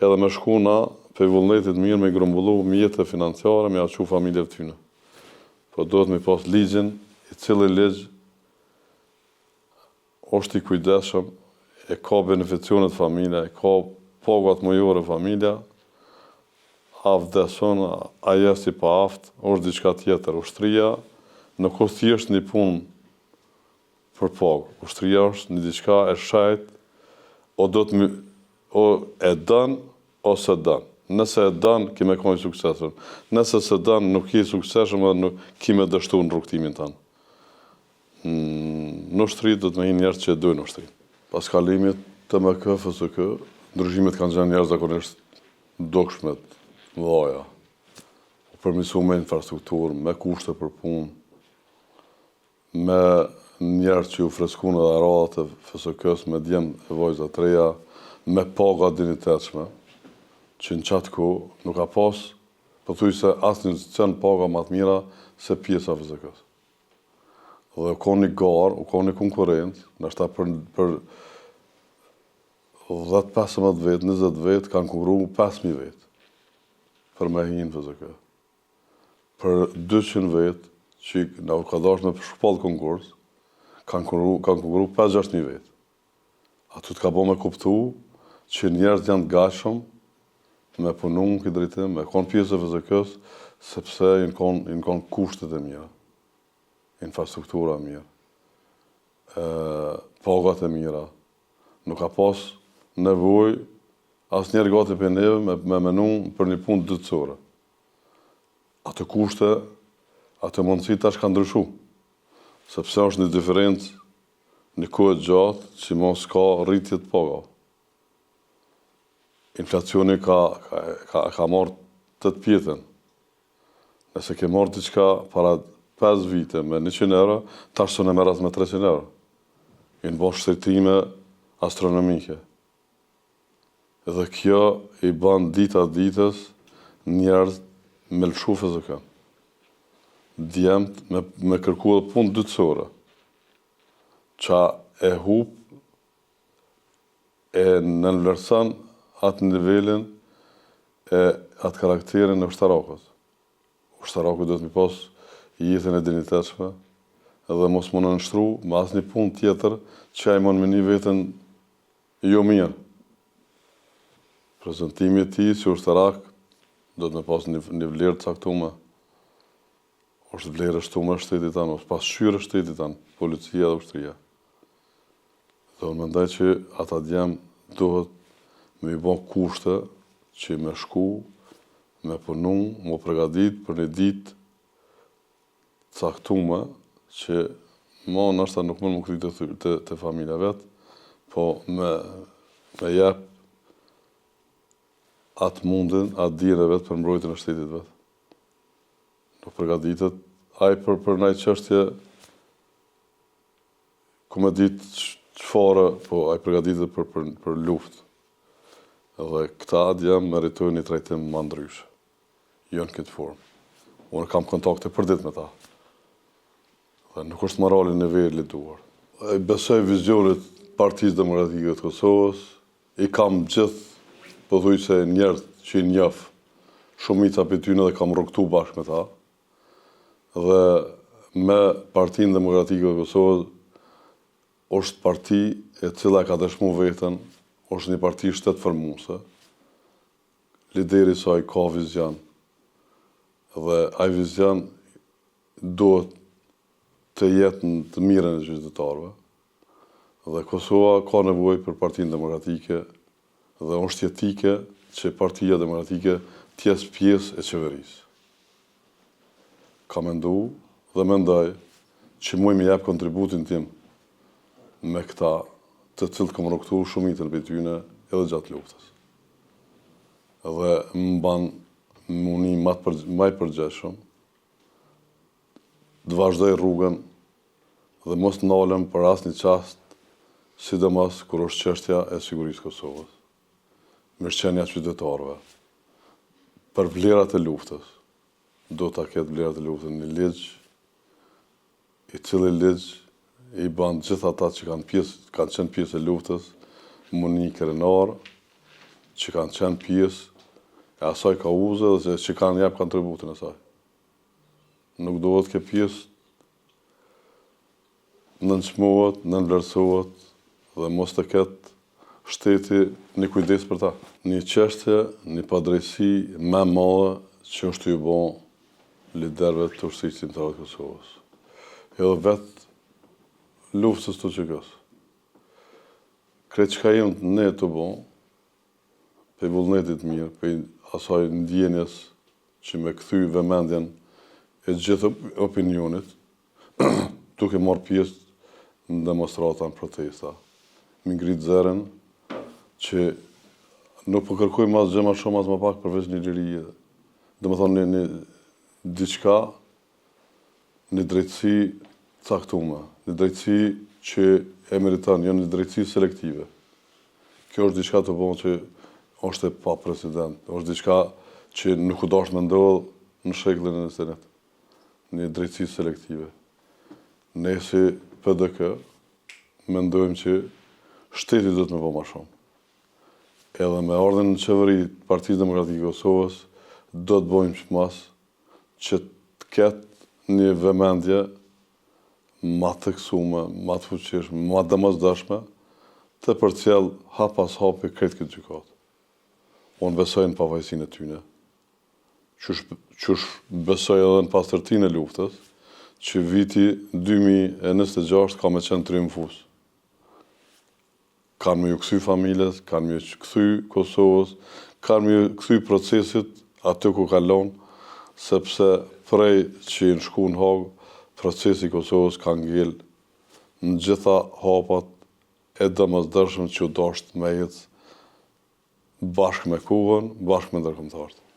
edhe me shkuna për vullnetit mirë me grumbullu mjetë financiare, me aqu familjeve tyne. Po duhet me pas ligjin, i cili ligj është i kujdeshëm, e ka beneficionet familja, e ka pagat mujore familja, a vdeson, a jesi pa aft, është diçka tjetër. Ushtria nuk është thjesht një punë për pagë. Ushtria është një diçka e shajt, o e dën, ose dën. Nëse e dën, kime ka i suksesën. Nëse se dën, nuk i suksesën, dhe nuk kime dështu në rrugtimin tanë. Në ushtri do të me hinë njerës që e dojnë ushtri. Pas kalimit të MK, FSK, ndryshimet kanë qenë njerës zakonisht dokshmet, dhaja. Përmisu me infrastrukturë, me kushte për punë, me njerës që ju freskun edhe radhët e FSK-s, me djemë e vojza të reja, me paga dinitetshme, që në qatë ku nuk ka pas, përthuj se asë një qenë paga matë mira se pjesa FSK-s. Dhe u ka një garë, u ka një konkurent, nështë ta për 10-15 vetë, 20 vetë, kanë kongru 5.000 vetë për me hinë FSK. Për 200 vetë, që në ka dash me shpallë konkurs, kanë kongru 5-6.000 vetë. Aty të ka bo me kuptu që njerëz janë të gatshëm me punu në këtë drejtim, me konë pjesë e FZK-s, sepse i në konë kushtet e mira, infrastruktura e mirë, pagat e mira. Nuk ka pas nevoj asë njerë gati për neve me menu për një punë dytësore. Atë kushte, atë mundësi tash ka ndryshu, sepse është një diferencë, një kohë gjatë që mos ka rritje të paga. Inflacioni ka marrë 8 pjetën. Nëse ke marrë diçka para 5 vite me 100 euro, tash së në merat me 300 euro. I në bërë shtetime astronomike. Edhe kjo i ban dita ditës njerëz me lëshu FZK. Djemt me kërku edhe punë dytësore. Qa e hup e nënvlerësan atë nivelin e atë karakterin e ushtarakët. Ushtarakët duhet mi pas jetën e dignitetshme edhe mos më nënështru me asë një punë tjetër që a i mon me një vetën jo mirë. Prezentimi ti si ushtarak do të me pas një vlerë të caktume. është vlerë shtume shtetit tanë, ose pasqyrë shtetit tanë, policia dhe ushtria. Dhe unë mendoj që ata djemë duhet me i bon kushte që me shku, me punu, me pregadit për një ditë caktume që ma nështë nuk mund më këtë të familja vetë, po me jep atë mundin, atë dire vetë për mbrojtën e shtetit vetë. Nuk përgatitet aj për nëjë qështje ku me ditë qëfare, po aj përgatitet për luft. Edhe këta djemë meritojnë një trajtim më ndryshë. Jo në këtë formë. Unë kam kontakte për ditë me ta. Dhe nuk është morali në nivelli duar. Besoj vizionit Partisë Demokratike të Kosovës, i kam gjithë, pëthuj se njerët që i njëf, shumica për tyne dhe kam rrugtu bashkë me ta. Dhe me Partinë Demokratike të Kosovës, është parti e cila ka dëshmu vetën, është një parti shtetë formuse. Lideri saj ka vizion. Dhe aj vizion duhet të jetë në të mirën e qytetarëve. Dhe Kosova ka nevojë për Partinë Demokratike dhe është jetike që Partia Demokratike t'jesë pjesë e qeverisë. Ka mendu dhe mendoj që muj me jep kontributin tim me këta të cilët kom rrugtu shumitën për tyne edhe gjatë luftës. Dhe më ban muni maj përgjeshëm, të vazhdoj rrugën dhe mos të nalëm për asë një qast, sidomos kur është çështja e sigurisë Kosovës, mirëqenia qytetarëve, për vlerat e luftës, do ta ketë vlerat e luftës një ligj, i cili ligj i ban gjithë ata që kanë qenë pjesë e luftës, muni krenar, që kanë qenë pjesë e asaj kauze dhe që kanë jep kontributin e saj. Nuk duhet ke pjesë nënçmohet, nënvlerësohet dhe mos të ketë shteti një kujdes për ta. Një çështje, një padrejsi më e madhe që është ju bon liderëve të ushtrisë shqiptare të Kosovës. Edhe vetë luftës të QK-s. Kretë që ka jemë ne të bon, për vullnetit mirë, për asaj ndjenjes që me këthy vëmendjen e gjithë opinionit, duke marrë pjesë në demonstrata, në protesta. Mi ngritë zeren që nuk përkërkuj mas gjema shumë as më pak përveç një lirije. Dhe më thonë një diçka, një drejtësi caktume, një drejtësi që e meriton, jo një drejtësi selektive. Kjo është diçka të bon që është e pa president, është diçka që nuk u dash me ndodhë në shekullin e 21. Një drejtësi selektive. Ne si PDK mendojmë që shteti do të me po ma shumë. Edhe me ardhen në qeveri Partisë Demokratike Kosovës, do të bojmë që mas që të ketë një vëmendje ma të kësume, ma të fuqishme, ma dëmosdoshme të përcjell hap pas hapi këtë gjykatë. Unë besoj në pavajsinë e tyne. Qysh besoj edhe në pastërtinë e luftës, që viti 2026 ka me qenë triumfus. Kanë me ju kthy familjes, kanë me ju kthy Kosovës, kanë me ju kthy procesit aty ku kalon, sepse prej që në shku në Hagë, procesi i Kosovës ka ngel në gjitha hapat e domosdoshme që u dashtë me jetë bashkë me Kuvën, bashkë me ndërkombëtarët.